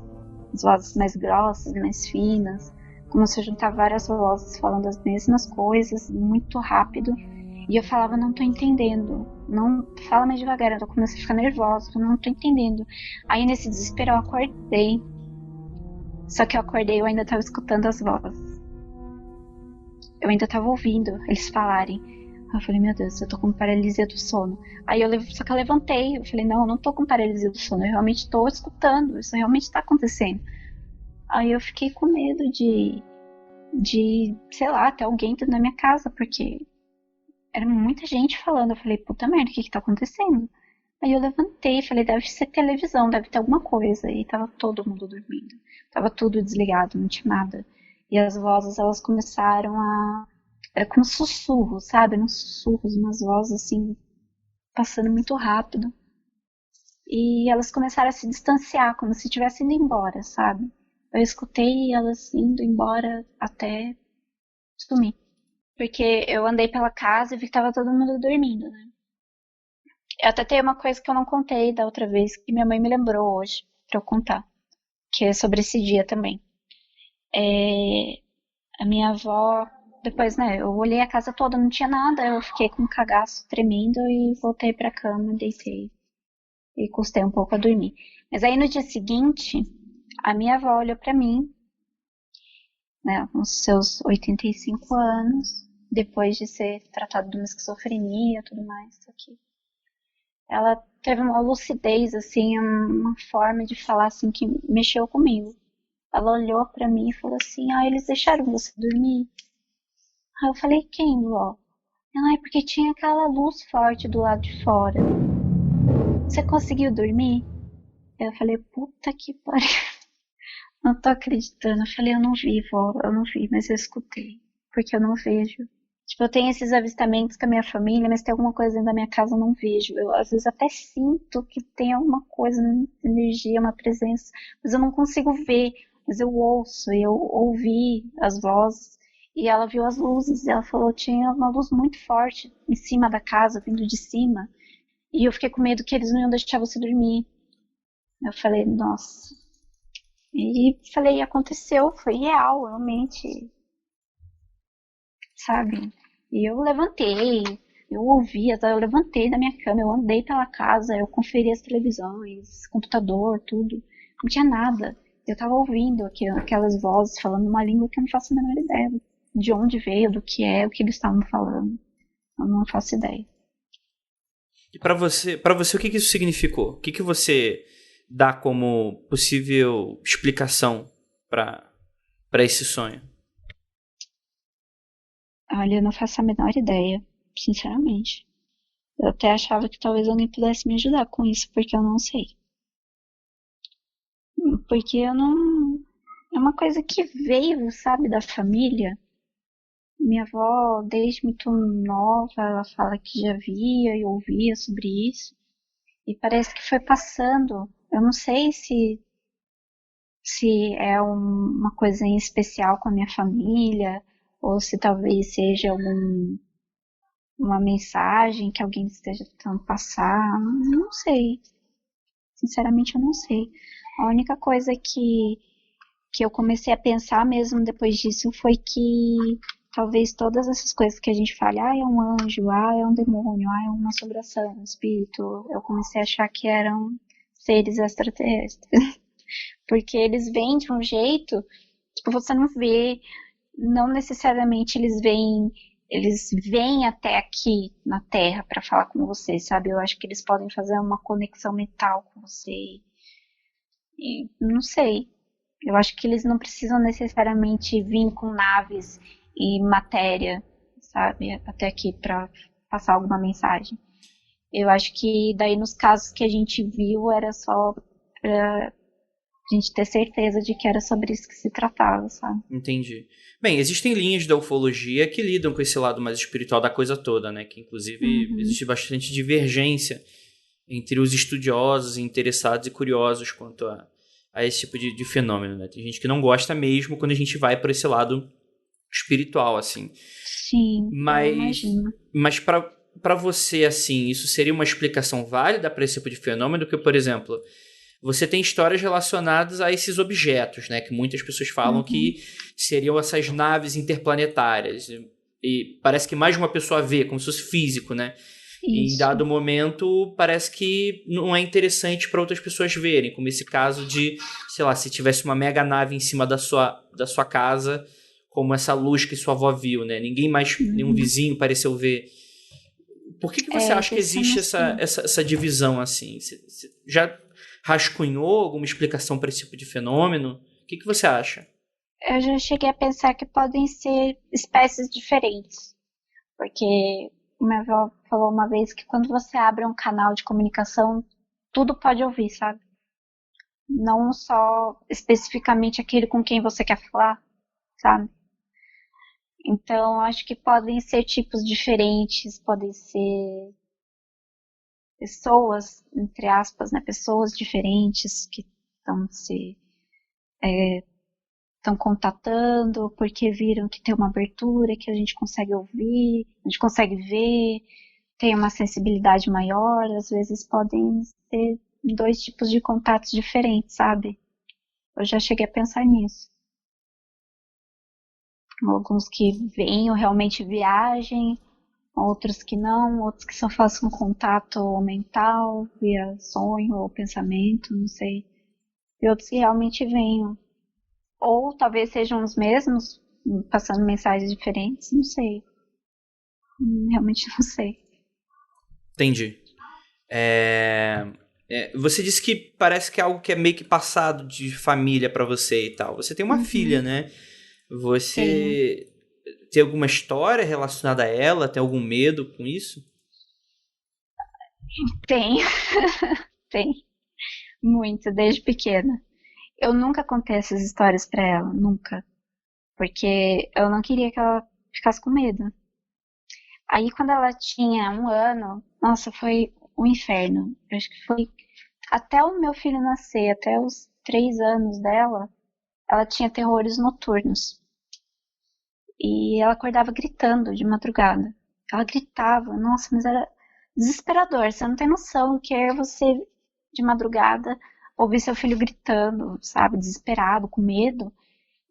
as vozes mais grossas, mais finas. Começou a juntar várias vozes falando as mesmas coisas, muito rápido. E eu falava: não tô entendendo, não, fala mais devagar. Eu comecei a ficar nervosa, não tô entendendo. Aí nesse desespero eu acordei. Só que eu acordei, eu ainda tava escutando as vozes. Eu ainda tava ouvindo eles falarem. Eu falei: meu Deus, eu tô com paralisia do sono. Aí só que eu levantei, eu falei: não, eu não tô com paralisia do sono, eu realmente tô escutando, isso realmente tá acontecendo. Aí eu fiquei com medo de sei lá, ter alguém entrando na minha casa, porque era muita gente falando. Eu falei: puta merda, o que tá acontecendo? Aí eu levantei e falei: deve ser televisão, deve ter alguma coisa. E tava todo mundo dormindo. Tava tudo desligado, não tinha nada. E as vozes, elas começaram a... Era como sussurros, sabe? Uns sussurros, umas vozes assim, passando muito rápido. E elas começaram a se distanciar, como se estivessem indo embora, sabe? Eu escutei elas indo embora até sumir. Porque eu andei pela casa e vi que tava todo mundo dormindo, né? Eu até tenho uma coisa que eu não contei da outra vez, que minha mãe me lembrou hoje pra eu contar, que é sobre esse dia também. A minha avó, depois, né, eu olhei a casa toda, não tinha nada, eu fiquei com um cagaço tremendo e voltei pra cama, deitei e custei um pouco a dormir. Mas aí no dia seguinte, a minha avó olhou pra mim, né, com seus 85 anos, depois de ser tratada de uma esquizofrenia e tudo mais, isso aqui. Ela teve uma lucidez, assim, uma forma de falar, assim, que mexeu comigo. Ela olhou pra mim e falou assim: eles deixaram você dormir? Aí eu falei: quem, vó? Ela: é porque tinha aquela luz forte do lado de fora. Você conseguiu dormir? Eu falei: puta que pariu. Não tô acreditando. Eu falei: eu não vi, vó, eu não vi, mas eu escutei. Porque eu não vejo. Tipo, eu tenho esses avistamentos com a minha família, mas tem alguma coisa dentro da minha casa eu não vejo. Eu às vezes até sinto que tem alguma coisa, uma energia, uma presença, mas eu não consigo ver. Mas eu ouço, eu ouvi as vozes. E ela viu as luzes, e ela falou que tinha uma luz muito forte em cima da casa, vindo de cima. E eu fiquei com medo que eles não iam deixar você dormir. Eu falei, nossa. E falei, aconteceu, foi real, realmente, sabe? E eu levantei, eu ouvi, eu levantei da minha cama, eu andei pela casa, eu conferi as televisões, computador, tudo. Não tinha nada. Eu tava ouvindo aquelas vozes falando uma língua que eu não faço a menor ideia de onde veio, do que é, o que eles estavam falando. Eu não faço ideia. E para você, o que isso significou? O que você dá como possível explicação para esse sonho? Olha, eu não faço a menor ideia, sinceramente. Eu até achava que talvez alguém pudesse me ajudar com isso, porque eu não sei. Porque eu não. É uma coisa que veio, sabe, da família. Minha avó, desde muito nova, ela fala que já via e ouvia sobre isso. E parece que foi passando. Eu não sei se é uma coisa em especial com a minha família, ou se talvez seja uma mensagem que alguém esteja tentando passar. Não sei. Sinceramente, eu não sei. A única coisa que eu comecei a pensar mesmo depois disso foi que talvez todas essas coisas que a gente fala, é um anjo, é um demônio, é uma assombração, um espírito, eu comecei a achar que eram seres extraterrestres. Porque eles vêm de um jeito que você não vê, não necessariamente eles vêm até aqui na Terra para falar com você, sabe? Eu acho que eles podem fazer uma conexão mental com você. E não sei. Eu acho que eles não precisam necessariamente vir com naves e matéria, sabe, até aqui para passar alguma mensagem. Eu acho que daí nos casos que a gente viu era só pra gente ter certeza de que era sobre isso que se tratava, sabe? Entendi. Bem, existem linhas da ufologia que lidam com esse lado mais espiritual da coisa toda, né? Que inclusive existe bastante divergência entre os estudiosos, interessados e curiosos quanto a esse tipo de fenômeno, né? Tem gente que não gosta mesmo quando a gente vai por esse lado espiritual, assim. Sim, eu imagino. Mas para você, assim, isso seria uma explicação válida para esse tipo de fenômeno? Que, por exemplo, você tem histórias relacionadas a esses objetos, né? Que muitas pessoas falam que seriam essas naves interplanetárias. E parece que mais de uma pessoa vê, como se fosse físico, né? Isso. Em dado momento, parece que não é interessante para outras pessoas verem, como esse caso de, sei lá, se tivesse uma mega nave em cima da sua casa, como essa luz que sua avó viu, né? Ninguém mais, nenhum vizinho pareceu ver. Por que você acha que existe essa divisão assim? Você já rascunhou alguma explicação para esse tipo de fenômeno? O que você acha? Eu já cheguei a pensar que podem ser espécies diferentes. Porque minha avó falou uma vez que quando você abre um canal de comunicação, tudo pode ouvir, sabe? Não só especificamente aquele com quem você quer falar, sabe? Então, acho que podem ser tipos diferentes, podem ser pessoas, entre aspas, né? Pessoas diferentes que estão contatando porque viram que tem uma abertura, que a gente consegue ouvir, a gente consegue ver, tem uma sensibilidade maior, às vezes podem ser dois tipos de contatos diferentes, sabe? Eu já cheguei a pensar nisso. Alguns que vêm ou realmente viajem, outros que não, outros que só façam contato mental, via sonho ou pensamento, não sei. E outros que realmente venham. Ou talvez sejam os mesmos, passando mensagens diferentes, não sei. Realmente não sei. Entendi. Você disse que parece que é algo que é meio que passado de família pra você e tal. Você tem uma filha, né? Você tem alguma história relacionada a ela? Tem algum medo com isso? Tem. Tem. Muito, desde pequena. Eu nunca contei essas histórias pra ela, nunca. Porque eu não queria que ela ficasse com medo. Aí quando ela tinha 1 ano, nossa, foi um inferno. Eu acho que foi até o meu filho nascer, até os 3 anos dela, ela tinha terrores noturnos. E ela acordava gritando de madrugada. Ela gritava, nossa, mas era desesperador. Você não tem noção o que é você de madrugada ouvir seu filho gritando, sabe, desesperado, com medo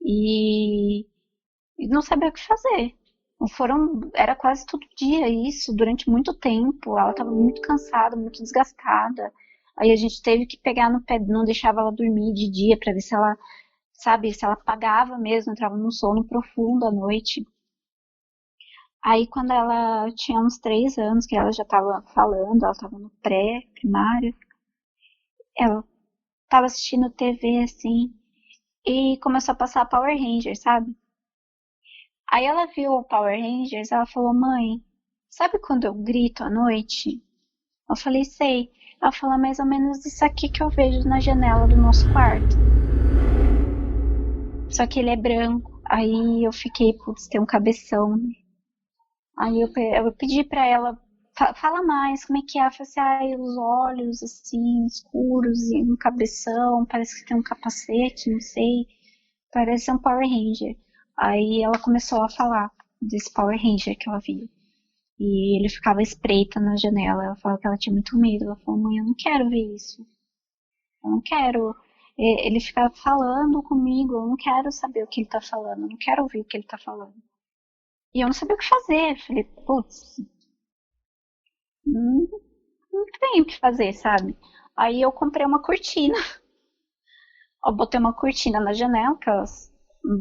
e não sabia o que fazer. Era quase todo dia isso, durante muito tempo. Ela estava muito cansada, muito desgastada. Aí a gente teve que pegar no pé, não deixava ela dormir de dia para ver se ela, sabe, se ela apagava mesmo, entrava num sono profundo à noite. Aí quando ela tinha uns 3 anos, que ela já estava falando, ela estava no pré-primário, ela estava assistindo TV assim e começou a passar Power Rangers, sabe? Aí ela viu o Power Rangers, ela falou: mãe, sabe quando eu grito à noite? Eu falei: sei. Ela falou: mais ou menos isso aqui que eu vejo na janela do nosso quarto. Só que ele é branco. Aí eu fiquei, putz, tem um cabeção. Aí eu pedi pra ela: fala mais, como é que é? Ela falou assim: ai, os olhos assim, escuros e um cabeção, parece que tem um capacete, não sei. Parece um Power Ranger. Aí ela começou a falar desse Power Ranger que ela viu. E ele ficava à espreita na janela. Ela falou que ela tinha muito medo. Ela falou: mãe, eu não quero ver isso. Eu não quero. Ele fica falando comigo. Eu não quero saber o que ele tá falando. Eu não quero ouvir o que ele tá falando. E eu não sabia o que fazer. Falei: putz, não, não tenho o que fazer, sabe? Aí eu comprei uma cortina. Eu botei uma cortina na janela, aquelas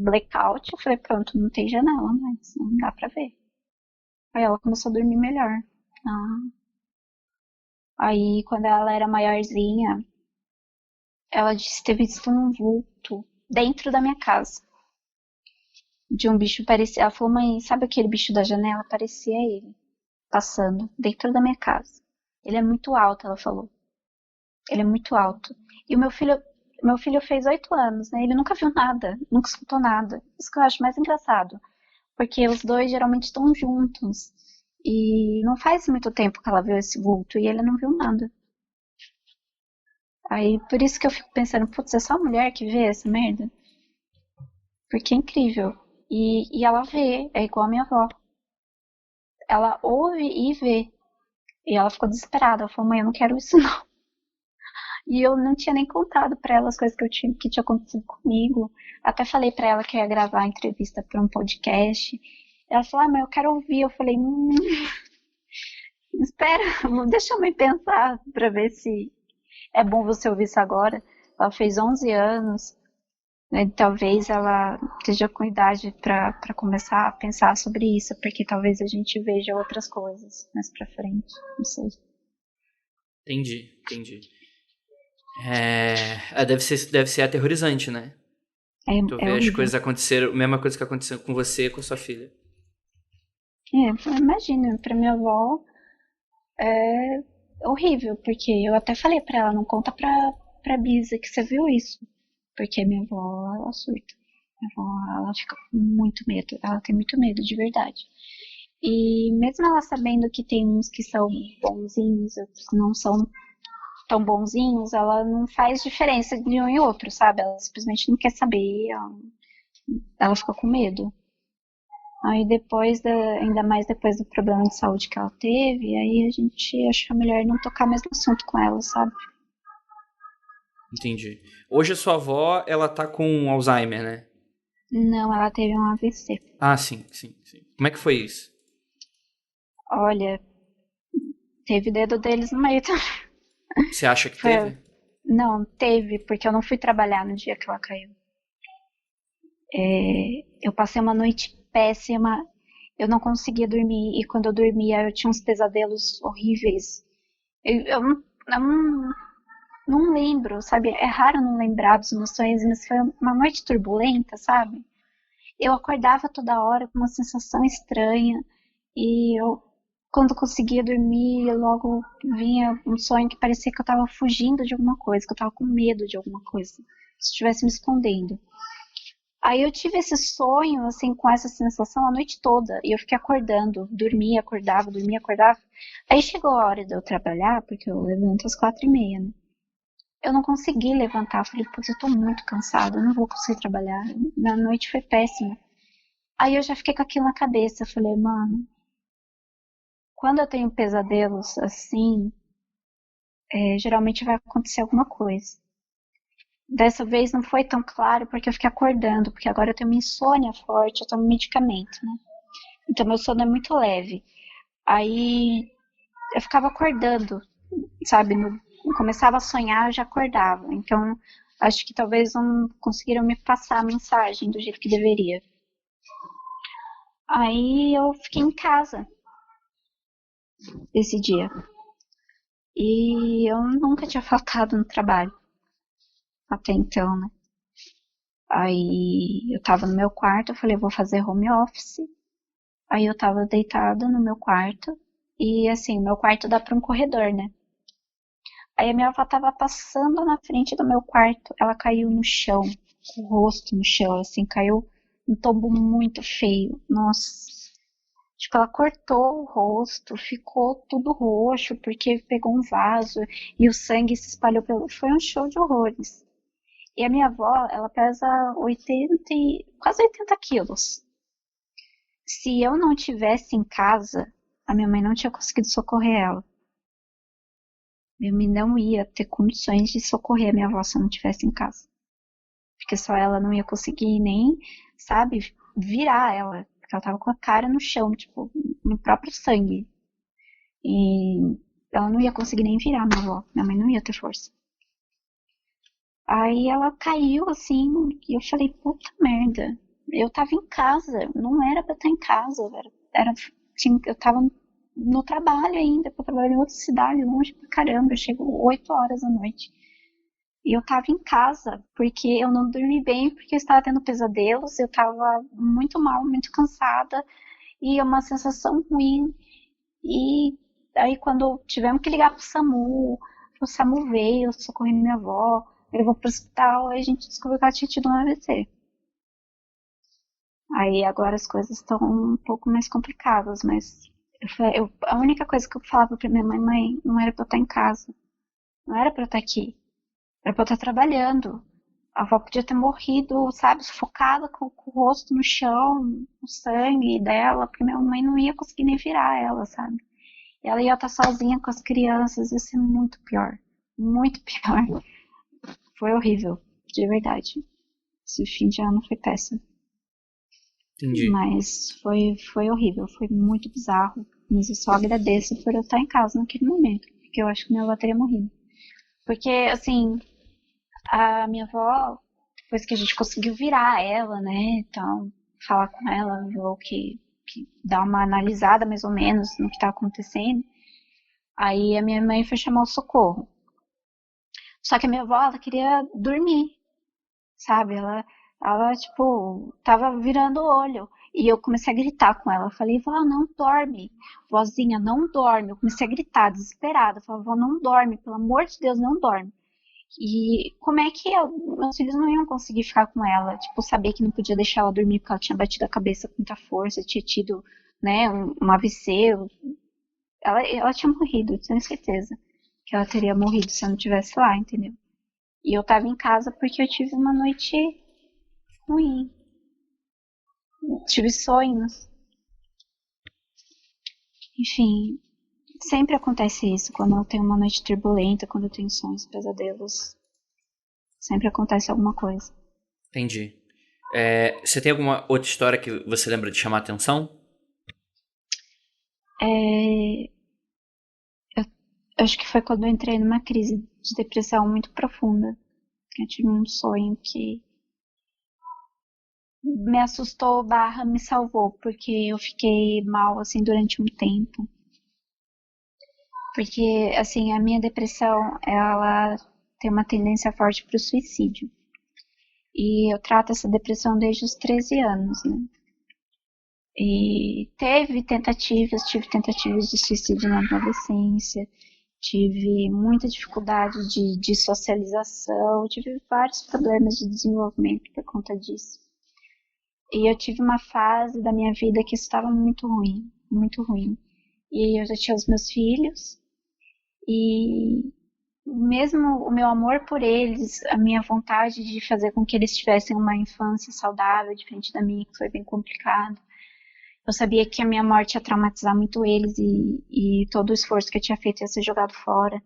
blackout. Eu falei: pronto, não tem janela, mas não dá pra ver. Aí ela começou a dormir melhor. Ah. Aí, quando ela era maiorzinha, ela disse ter visto um vulto dentro da minha casa. De um bicho parecia. Ela falou: mãe, sabe aquele bicho da janela? Parecia ele passando dentro da minha casa. Ele é muito alto, ela falou. Ele é muito alto. E o meu filho fez 8 anos, né? Ele nunca viu nada, nunca escutou nada. Isso que eu acho mais engraçado. Porque os dois geralmente estão juntos. E não faz muito tempo que ela viu esse vulto e ele não viu nada. Aí por isso que eu fico pensando: putz, é só a mulher que vê essa merda? Porque é incrível. E ela vê, é igual a minha avó. Ela ouve e vê. E ela ficou desesperada. Ela falou: mãe, eu não quero isso não. E eu não tinha nem contado pra ela as coisas que tinha acontecido comigo. Até falei pra ela que eu ia gravar a entrevista pra um podcast. Ela falou: ah, mas eu quero ouvir. Eu falei: espera, deixa eu me pensar pra ver se é bom você ouvir isso agora. Ela fez 11 anos, né? Talvez ela esteja com idade pra começar a pensar sobre isso, porque talvez a gente veja outras coisas mais pra frente, não sei. Entendi. Deve ser aterrorizante, né? Tu vê as horrível. coisas acontecerem, a mesma coisa que aconteceu com você e com sua filha. Imagina, pra minha avó é horrível, porque eu até falei pra ela: não conta pra Bisa que você viu isso, porque minha avó, ela surta. Minha avó, ela fica com muito medo, ela tem muito medo, de verdade. E mesmo ela sabendo que tem uns que são bonzinhos, outros que não são tão bonzinhos, ela não faz diferença de um e outro, sabe? Ela simplesmente não quer saber, ela fica com medo. Aí ainda mais depois do problema de saúde que ela teve, aí a gente achou melhor não tocar mais no assunto com ela, sabe? Entendi. Hoje a sua avó, ela tá com Alzheimer, né? Não, ela teve um AVC. Ah, sim. Como é que foi isso? Olha, teve dedo deles no meio também. Você acha que teve? Não, teve, porque eu não fui trabalhar no dia que ela caiu. Eu passei uma noite péssima, eu não conseguia dormir, e quando eu dormia eu tinha uns pesadelos horríveis. Eu não lembro, sabe? É raro não lembrar dos meus sonhos, mas foi uma noite turbulenta, sabe? Eu acordava toda hora com uma sensação estranha, e quando conseguia dormir, logo vinha um sonho que parecia que eu estava fugindo de alguma coisa, que eu estava com medo de alguma coisa, se estivesse me escondendo. Aí eu tive esse sonho, assim, com essa sensação a noite toda. E eu fiquei acordando, dormia, acordava, dormia, acordava. Aí chegou a hora de eu trabalhar, porque eu levanto às 4h30, né? Eu não consegui levantar. Eu falei, putz, eu tô muito cansada, eu não vou conseguir trabalhar. Na noite foi péssima. Aí eu já fiquei com aquilo na cabeça. Eu falei, mano, quando eu tenho pesadelos assim, geralmente vai acontecer alguma coisa. Dessa vez não foi tão claro porque eu fiquei acordando, porque agora eu tenho uma insônia forte, eu tomo medicamento, né? Então meu sono é muito leve. Aí eu ficava acordando, sabe? Começava a sonhar, eu já acordava. Então acho que talvez não conseguiram me passar a mensagem do jeito que deveria. Aí eu fiquei em casa esse dia. E eu nunca tinha faltado no trabalho até então, né? Aí eu tava no meu quarto, eu falei, vou fazer home office. Aí eu tava deitada no meu quarto. E assim, meu quarto dá pra um corredor, né? Aí a minha avó tava passando na frente do meu quarto. Ela caiu no chão, com o rosto no chão, assim, caiu um tombo muito feio. Nossa. Tipo, ela cortou o rosto, ficou tudo roxo, porque pegou um vaso e o sangue se espalhou pelo... Foi um show de horrores. E a minha avó, ela pesa 80, quase 80 quilos. Se eu não tivesse em casa, a minha mãe não tinha conseguido socorrer ela. Minha mãe não ia ter condições de socorrer a minha avó se eu não tivesse em casa. Porque só ela não ia conseguir nem, sabe, virar ela. Porque ela tava com a cara no chão, tipo, no próprio sangue. E ela não ia conseguir nem virar minha avó. Minha mãe não ia ter força. Aí ela caiu assim, e eu falei, puta merda. Eu tava em casa, não era pra eu estar em casa. Eu tava no trabalho ainda, porque eu trabalho em outra cidade, longe pra caramba. Eu chego 8 horas da noite. E eu tava em casa, porque eu não dormi bem, porque eu estava tendo pesadelos, eu tava muito mal, muito cansada, e uma sensação ruim. E aí quando tivemos que ligar pro SAMU, o SAMU veio, socorreu minha avó, levou pro hospital, aí a gente descobriu que ela tinha tido um AVC. Aí agora as coisas estão um pouco mais complicadas, mas a única coisa que eu falava pra minha mãe, mãe, não era pra eu estar em casa, não era pra eu estar aqui, era pra eu estar trabalhando. A avó podia ter morrido, sabe, sufocada com o rosto no chão, o sangue dela, porque minha mãe não ia conseguir nem virar ela, sabe? E ela ia estar sozinha com as crianças, ia ser muito pior. Muito pior. Foi horrível, de verdade. Esse fim de ano foi péssimo. Entendi. Mas foi horrível, foi muito bizarro. Mas eu só agradeço por eu estar em casa naquele momento, porque eu acho que minha avó teria morrido. Porque, assim, a minha avó, depois que a gente conseguiu virar ela, né, então, falar com ela, falou que dar uma analisada mais ou menos no que tá acontecendo. Aí a minha mãe foi chamar o socorro. Só que a minha avó, ela queria dormir, sabe? Ela tipo, tava virando o olho. E eu comecei a gritar com ela. Eu falei, vó, não dorme. Vozinha, não dorme. Eu comecei a gritar, desesperada. Eu falei, vó, não dorme. Pelo amor de Deus, não dorme. E como é que meus filhos não iam conseguir ficar com ela? Tipo, saber que não podia deixar ela dormir porque ela tinha batido a cabeça com muita força, tinha tido, né, um AVC. Ela tinha morrido, tenho certeza que ela teria morrido se eu não estivesse lá, entendeu? E eu tava em casa porque eu tive uma noite ruim. Tive sonhos. Enfim, sempre acontece isso quando eu tenho uma noite turbulenta, quando eu tenho sonhos, pesadelos. Sempre acontece alguma coisa. Entendi. Você tem alguma outra história que você lembra de chamar a atenção? Eu acho que foi quando eu entrei numa crise de depressão muito profunda. Eu tive um sonho que me assustou / me salvou, porque eu fiquei mal assim durante um tempo. Porque assim, a minha depressão, ela tem uma tendência forte para o suicídio. E eu trato essa depressão desde os 13 anos, né? E tive tentativas de suicídio na adolescência, tive muita dificuldade de socialização, tive vários problemas de desenvolvimento por conta disso. E eu tive uma fase da minha vida que isso estava muito ruim, muito ruim. E eu já tinha os meus filhos, e mesmo o meu amor por eles, a minha vontade de fazer com que eles tivessem uma infância saudável, diferente da minha, que foi bem complicado. Eu sabia que a minha morte ia traumatizar muito eles e todo o esforço que eu tinha feito ia ser jogado fora.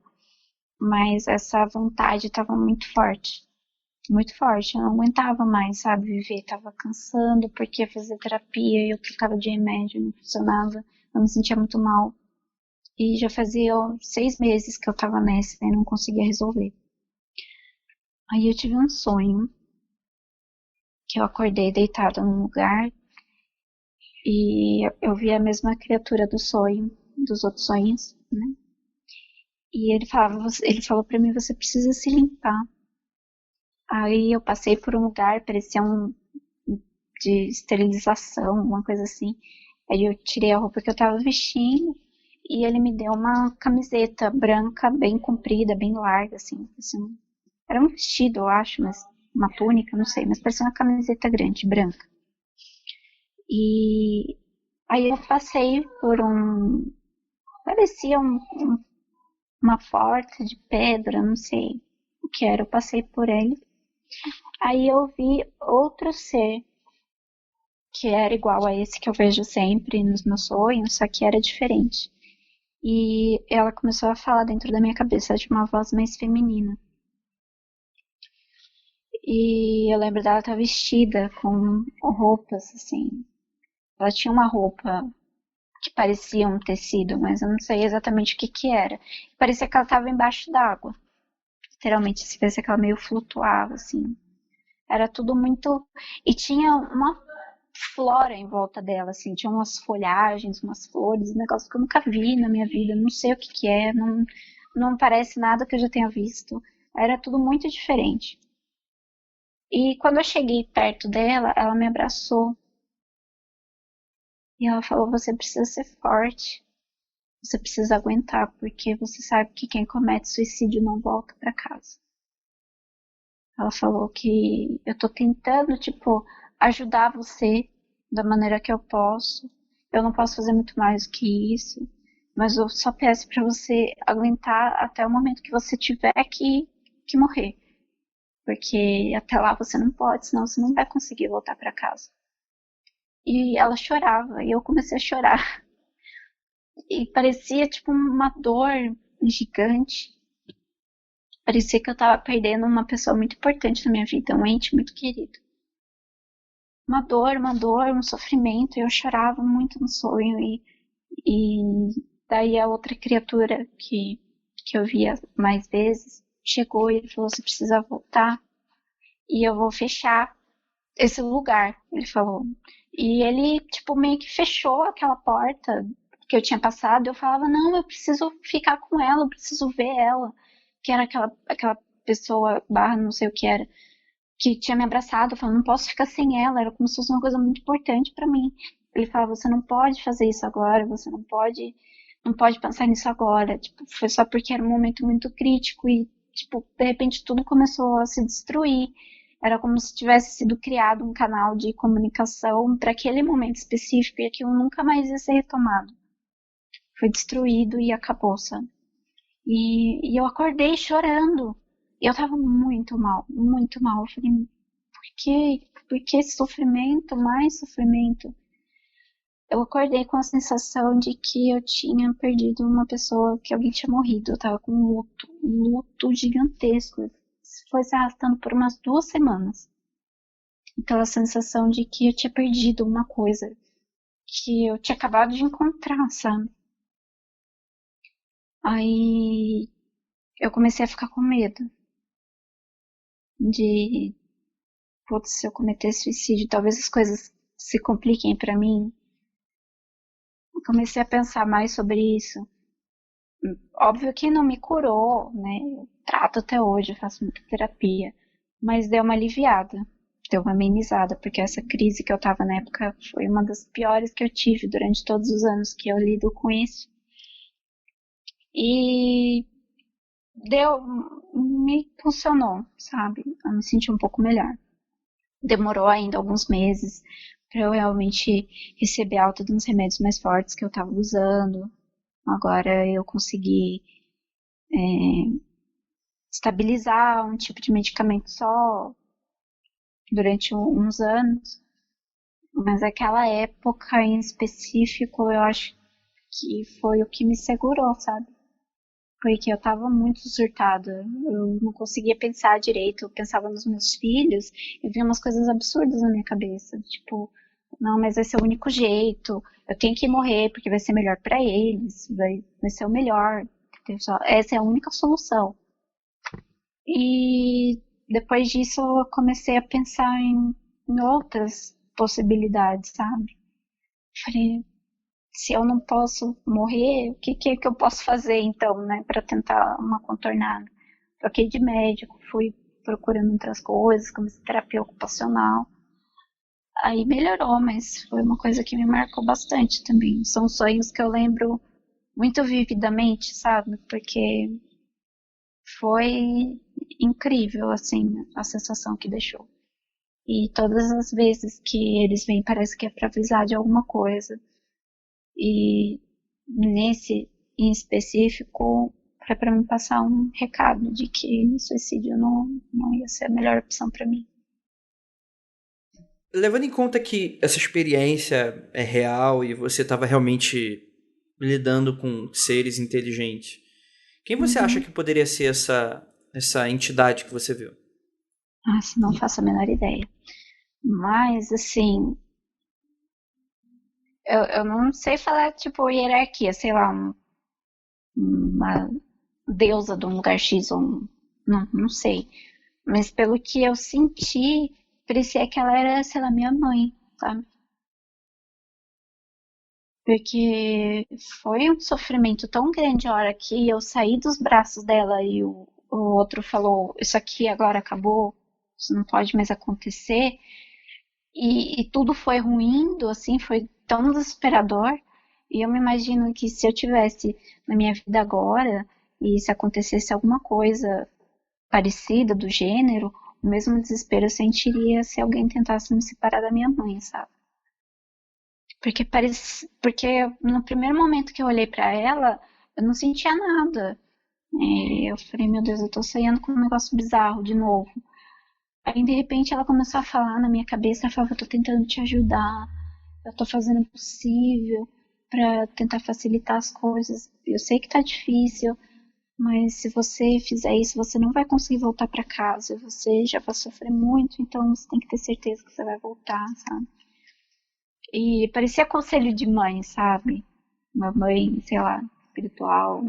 Mas essa vontade estava muito forte. Muito forte. Eu não aguentava mais, sabe, viver. Tava cansando porque ia fazer terapia e eu trocava de remédio, não funcionava. Eu me sentia muito mal. E já fazia 6 meses que eu tava nessa e não conseguia resolver. Aí eu tive um sonho. Que eu acordei deitada num lugar e eu vi a mesma criatura do sonho, dos outros sonhos, né? E ele falou pra mim, você precisa se limpar. Aí eu passei por um lugar, parecia de esterilização, uma coisa assim. Aí eu tirei a roupa que eu tava vestindo e ele me deu uma camiseta branca, bem comprida, bem larga, assim. Era um vestido, eu acho, mas uma túnica, não sei, mas parecia uma camiseta grande, branca. E aí eu passei por parecia uma porta de pedra, não sei o que era, eu passei por ele. Aí eu vi outro ser que era igual a esse que eu vejo sempre nos meus sonhos, só que era diferente. E ela começou a falar dentro da minha cabeça de uma voz mais feminina. E eu lembro dela estar vestida com roupas, assim. Ela tinha uma roupa que parecia um tecido, mas eu não sei exatamente o que que era. Parecia que ela estava embaixo d'água. Literalmente, assim, parecia que ela meio flutuava, assim. Era tudo muito... E tinha uma flora em volta dela, assim. Tinha umas folhagens, umas flores, um negócio que eu nunca vi na minha vida. Não sei o que que é, não parece nada que eu já tenha visto. Era tudo muito diferente. E quando eu cheguei perto dela, ela me abraçou. E ela falou, você precisa ser forte. Você precisa aguentar, porque você sabe que quem comete suicídio não volta pra casa. Ela falou que eu tô tentando, tipo, ajudar você da maneira que eu posso. Eu não posso fazer muito mais do que isso. Mas eu só peço pra você aguentar até o momento que você tiver que morrer. Porque até lá você não pode, senão você não vai conseguir voltar pra casa. E ela chorava, e eu comecei a chorar. E parecia tipo uma dor gigante. Parecia que eu tava perdendo uma pessoa muito importante na minha vida, um ente muito querido. Uma dor, um sofrimento. E eu chorava muito no sonho. E daí a outra criatura que eu via mais vezes chegou e falou: você precisa voltar. E eu vou fechar esse lugar, ele falou. E ele, tipo, meio que fechou aquela porta que eu tinha passado. Eu falava, não, eu preciso ficar com ela, eu preciso ver ela. Que era aquela pessoa, barra, não sei o que era, que tinha me abraçado. Eu falava, não posso ficar sem ela. Era como se fosse uma coisa muito importante pra mim. Ele falava, você não pode fazer isso agora, você não pode pensar nisso agora. Tipo, foi só porque era um momento muito crítico e, tipo, de repente tudo começou a se destruir. Era como se tivesse sido criado um canal de comunicação para aquele momento específico e aquilo nunca mais ia ser retomado. Foi destruído e acabou, sabe? E eu acordei chorando. E eu tava muito mal, muito mal. Eu falei, por quê? Por que esse sofrimento? Mais sofrimento? Eu acordei com a sensação de que eu tinha perdido uma pessoa, que alguém tinha morrido. Eu tava com um luto gigantesco. Foi se arrastando por umas 2 semanas. Aquela sensação de que eu tinha perdido uma coisa que eu tinha acabado de encontrar, sabe? Aí eu comecei a ficar com medo de, putz, se eu cometer suicídio, talvez as coisas se compliquem pra mim. Eu comecei a pensar mais sobre isso. Óbvio que não me curou, né? Eu trato até hoje, eu faço muita terapia, mas deu uma aliviada, deu uma amenizada, porque essa crise que eu tava na época foi uma das piores que eu tive durante todos os anos que eu lido com isso. E me funcionou, sabe? Eu me senti um pouco melhor. Demorou ainda alguns meses, para eu realmente receber alta de uns remédios mais fortes que eu estava usando. Agora eu consegui estabilizar um tipo de medicamento só durante uns anos. Mas aquela época em específico, eu acho que foi o que me segurou, sabe? Porque eu tava muito surtada. Eu não conseguia pensar direito. Eu pensava nos meus filhos e via umas coisas absurdas na minha cabeça. Tipo, não, mas vai ser o único jeito. Eu tenho que morrer porque vai ser melhor pra eles. Vai ser o melhor. Essa é a única solução. E depois disso eu comecei a pensar em outras possibilidades, sabe? Falei, se eu não posso morrer, o que é que eu posso fazer então, né, para tentar uma contornada? Troquei de médico, fui procurando outras coisas, comecei terapia ocupacional. Aí melhorou, mas foi uma coisa que me marcou bastante também. São sonhos que eu lembro muito vividamente, sabe? Porque foi incrível, assim, a sensação que deixou. E todas as vezes que eles vêm, parece que é para avisar de alguma coisa. E nesse em específico, foi para me passar um recado de que o suicídio não ia ser a melhor opção para mim. Levando em conta que essa experiência é real e você estava realmente lidando com seres inteligentes, quem você acha que poderia ser essa entidade que você viu? Nossa, não faço a menor ideia. Mas, assim, eu não sei falar, tipo, hierarquia, sei lá, uma deusa de um lugar X ou não sei. Mas pelo que eu senti, parecia que ela era, sei lá, minha mãe, sabe? Porque foi um sofrimento tão grande a hora que eu saí dos braços dela e o outro falou, isso aqui agora acabou, isso não pode mais acontecer. E tudo foi ruindo, assim, foi tão desesperador. E eu me imagino que se eu tivesse na minha vida agora, e se acontecesse alguma coisa parecida do gênero, o mesmo desespero eu sentiria se alguém tentasse me separar da minha mãe, sabe? Porque no primeiro momento que eu olhei pra ela, eu não sentia nada. Eu falei, meu Deus, eu tô sonhando com um negócio bizarro de novo. Aí de repente ela começou a falar na minha cabeça, ela falava, eu tô tentando te ajudar, eu tô fazendo o possível pra tentar facilitar as coisas. Eu sei que tá difícil, mas se você fizer isso, você não vai conseguir voltar pra casa, você já vai sofrer muito, então você tem que ter certeza que você vai voltar, sabe? E parecia conselho de mãe, sabe? Uma mãe, sei lá, espiritual.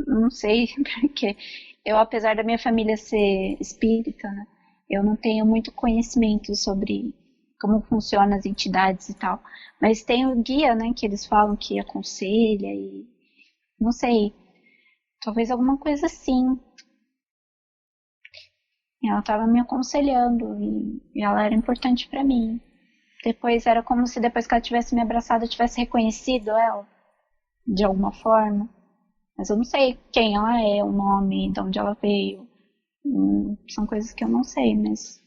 Não sei, porque eu, apesar da minha família ser espírita, né, eu não tenho muito conhecimento sobre como funcionam as entidades e tal. Mas tem o guia, né, que eles falam que aconselha e não sei, talvez alguma coisa assim. Ela estava me aconselhando e ela era importante para mim. Depois era como se depois que ela tivesse me abraçado eu tivesse reconhecido ela de alguma forma. Mas eu não sei quem ela é, o nome, de onde ela veio. São coisas que eu não sei, mas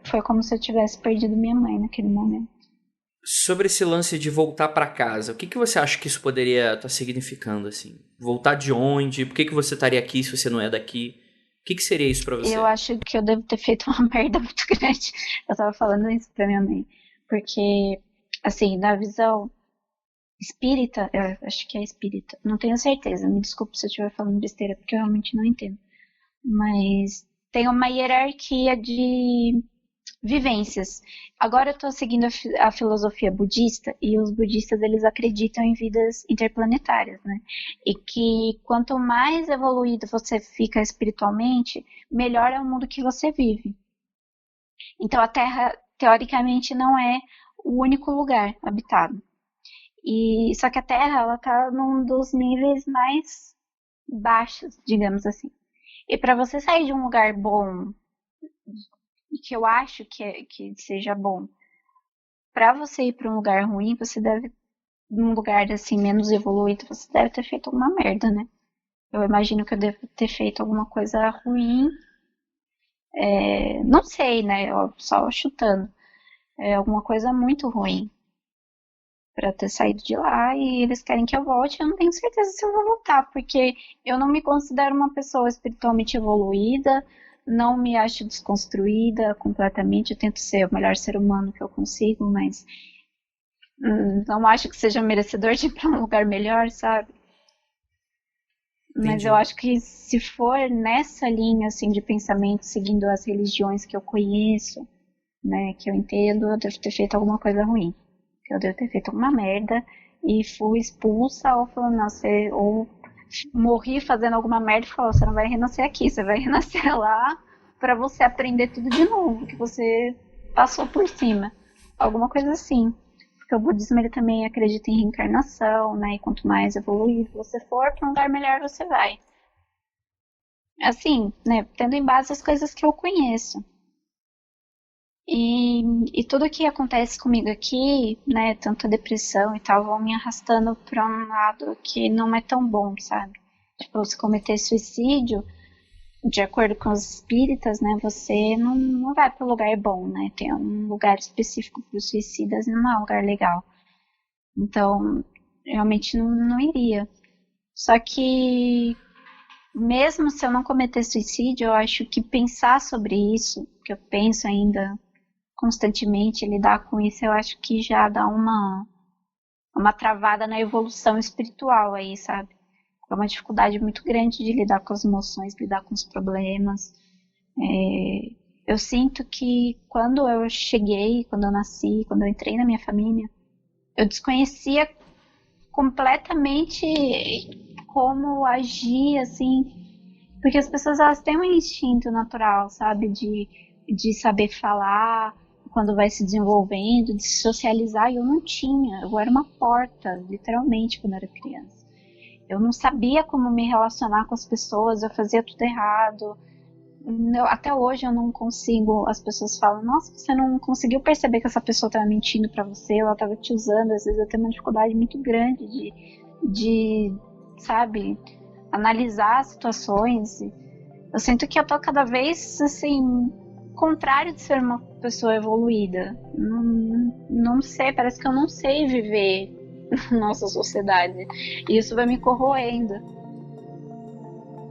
foi como se eu tivesse perdido minha mãe naquele momento. Sobre esse lance de voltar pra casa, o que você acha que isso poderia estar significando, assim? Voltar de onde? Por que você estaria aqui se você não é daqui? O que seria isso pra você? Eu acho que eu devo ter feito uma merda muito grande. Eu tava falando isso pra minha mãe. Porque, assim, na visão espírita, eu acho que é espírita, não tenho certeza, me desculpe se eu estiver falando besteira, porque eu realmente não entendo. Mas tem uma hierarquia de vivências. Agora eu estou seguindo a filosofia budista e os budistas eles acreditam em vidas interplanetárias, né? E que quanto mais evoluído você fica espiritualmente, melhor é o mundo que você vive. Então a Terra teoricamente não é o único lugar habitado. E só que a Terra ela tá num dos níveis mais baixos, digamos assim. E para você sair de um lugar bom, e que eu acho que seja bom, para você ir para um lugar ruim, você deve, num lugar assim menos evoluído, você deve ter feito alguma merda, né? Eu imagino que eu devo ter feito alguma coisa ruim. Não sei, né? Só chutando. É alguma coisa muito ruim pra ter saído de lá e eles querem que eu volte. Eu não tenho certeza se eu vou voltar, porque eu não me considero uma pessoa espiritualmente evoluída, não me acho desconstruída completamente. Eu tento ser o melhor ser humano que eu consigo, mas não acho que seja merecedor de ir pra um lugar melhor, sabe? Mas Entendi. eu acho que se for nessa linha assim de pensamento, seguindo as religiões que eu conheço, né, que eu entendo, eu devo ter feito alguma coisa ruim. Eu devo ter feito alguma merda e fui expulsa ou falando, ou morri fazendo alguma merda e falou, você não vai renascer aqui, você vai renascer lá pra você aprender tudo de novo, que você passou por cima. Alguma coisa assim. Porque o budismo ele também acredita em reencarnação, né? E quanto mais evoluído você for, para um lugar melhor você vai. Assim, né? Tendo em base as coisas que eu conheço. E tudo que acontece comigo aqui, né? Tanto a depressão e tal, vão me arrastando para um lado que não é tão bom, sabe? Tipo, se cometer suicídio, de acordo com os espíritas, né? Você não vai para um lugar bom, né? Tem um lugar específico para os suicidas e não é um lugar legal. Então, realmente não iria. Só que, mesmo se eu não cometer suicídio, eu acho que pensar sobre isso, que eu penso ainda constantemente, lidar com isso, eu acho que já dá uma travada na evolução espiritual aí, sabe? É uma dificuldade muito grande de lidar com as emoções, lidar com os problemas. Eu sinto que quando eu cheguei, quando eu nasci, quando eu entrei na minha família, eu desconhecia completamente como agir, assim, porque as pessoas elas têm um instinto natural, sabe, de saber falar quando vai se desenvolvendo, de se socializar, e eu não tinha, eu era uma porta, literalmente, quando eu era criança. Eu não sabia como me relacionar com as pessoas, eu fazia tudo errado. Até hoje eu não consigo, as pessoas falam, nossa, você não conseguiu perceber que essa pessoa estava mentindo pra você, ela estava te usando, às vezes eu tenho uma dificuldade muito grande de sabe, analisar as situações. Eu sinto que eu tô cada vez, assim, contrário de ser uma pessoa evoluída. Não sei, parece que eu não sei viver na nossa sociedade. E isso vai me corroendo.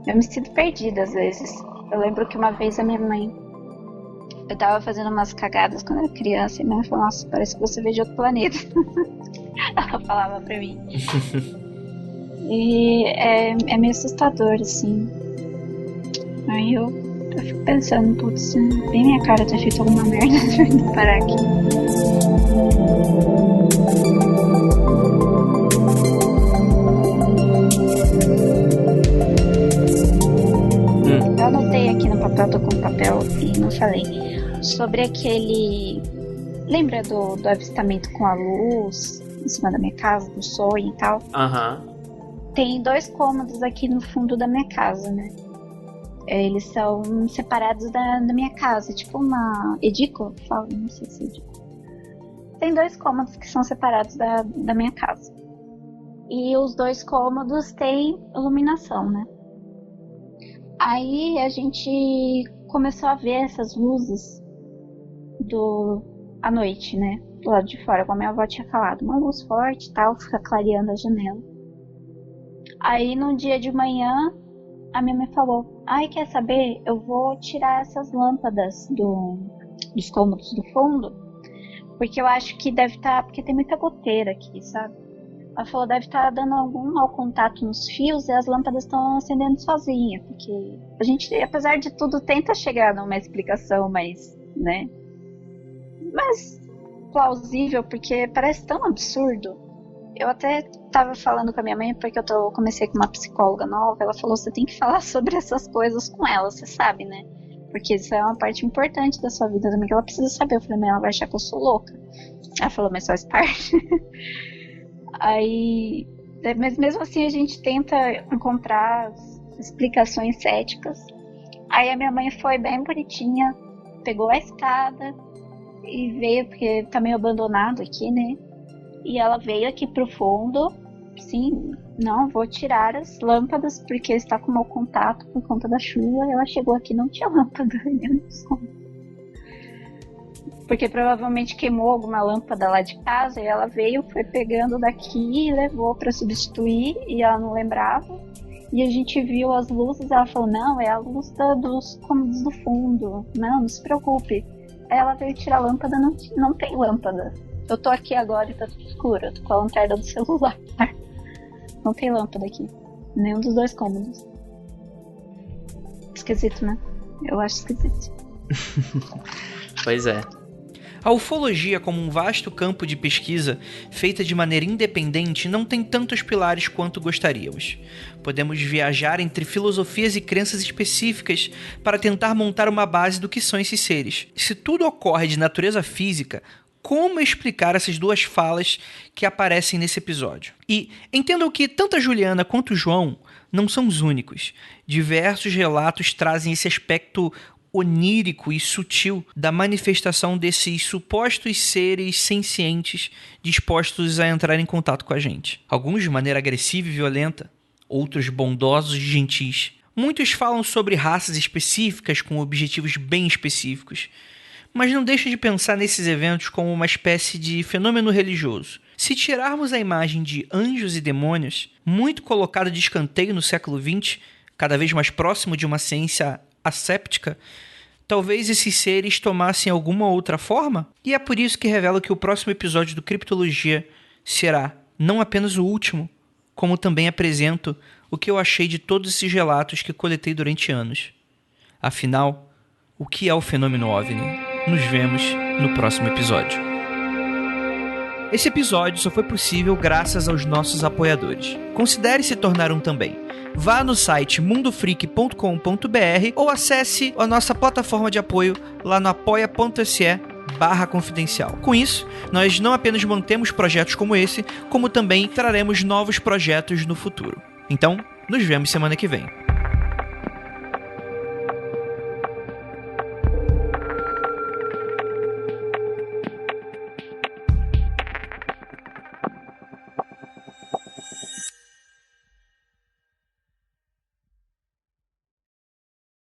Eu me sinto perdida às vezes. Eu lembro que uma vez a minha mãe, eu tava fazendo umas cagadas quando eu era criança, e minha mãe falou, nossa, parece que você veio de outro planeta. Ela falava pra mim. E é meio assustador, assim. Aí eu fico pensando, putz, bem minha cara ter feito alguma merda de parar aqui. Eu anotei aqui no papel, tô com o papel e não falei. Sobre aquele... Lembra do avistamento com a luz em cima da minha casa, do sonho e tal? Aham. Tem 2 cômodos aqui no fundo da minha casa, né? Eles são separados da minha casa, tipo uma edícula, fala, não sei se é edícula. Tem 2 cômodos que são separados da minha casa. E os 2 cômodos têm iluminação, né? Aí a gente começou a ver essas luzes à noite, né? Do lado de fora, como a minha avó tinha falado. Uma luz forte e tal, fica clareando a janela. Aí no dia de manhã, a minha mãe falou, ai, quer saber? Eu vou tirar essas lâmpadas dos cômodos do fundo, porque eu acho que deve estar, porque tem muita goteira aqui, sabe? Ela falou, deve estar dando algum mau contato nos fios e as lâmpadas estão acendendo sozinha, porque a gente, apesar de tudo, tenta chegar numa explicação mais, né? Mais plausível, porque parece tão absurdo. Eu até tava falando com a minha mãe, porque eu comecei com uma psicóloga nova, ela falou, você tem que falar sobre essas coisas com ela, você sabe, né? Porque isso é uma parte importante da sua vida também, que ela precisa saber. Eu falei, mas ela vai achar que eu sou louca. Ela falou, mas faz parte. Aí, mas mesmo assim a gente tenta encontrar explicações céticas. Aí a minha mãe foi bem bonitinha, pegou a escada e veio, porque tá meio abandonado aqui, né? E ela veio aqui pro fundo, sim, não, vou tirar as lâmpadas porque está com mau contato por conta da chuva. Ela chegou aqui, não tinha lâmpada, Porque provavelmente queimou alguma lâmpada lá de casa e ela veio, foi pegando daqui e levou pra substituir e ela não lembrava. E a gente viu as luzes, ela falou, não, é a luz dos cômodos do fundo, não se preocupe. Aí ela veio tirar a lâmpada, não tem lâmpada. Eu tô aqui agora e tá tudo escuro, eu tô com a lanterna do celular. Não tem lâmpada aqui, nenhum dos 2 cômodos. Esquisito, né? Eu acho esquisito. Pois é. A ufologia, como um vasto campo de pesquisa feita de maneira independente, não tem tantos pilares quanto gostaríamos. Podemos viajar entre filosofias e crenças específicas para tentar montar uma base do que são esses seres. Se tudo ocorre de natureza física, como explicar essas 2 falas que aparecem nesse episódio? E entendam que tanto a Juliana quanto o João não são os únicos. Diversos relatos trazem esse aspecto onírico e sutil da manifestação desses supostos seres sencientes dispostos a entrar em contato com a gente. Alguns de maneira agressiva e violenta, outros bondosos e gentis. Muitos falam sobre raças específicas com objetivos bem específicos, mas não deixa de pensar nesses eventos como uma espécie de fenômeno religioso. Se tirarmos a imagem de anjos e demônios, muito colocado de escanteio no século XX, cada vez mais próximo de uma ciência asséptica, talvez esses seres tomassem alguma outra forma? E é por isso que revelo que o próximo episódio do Criptologia será não apenas o último, como também apresento o que eu achei de todos esses relatos que coletei durante anos. Afinal, o que é o fenômeno OVNI? Nos vemos no próximo episódio. Esse episódio só foi possível graças aos nossos apoiadores. Considere se tornar um também. Vá no site mundofreak.com.br ou acesse a nossa plataforma de apoio lá no apoia.se/confidencial. Com isso, nós não apenas mantemos projetos como esse, como também traremos novos projetos no futuro. Então, nos vemos semana que vem.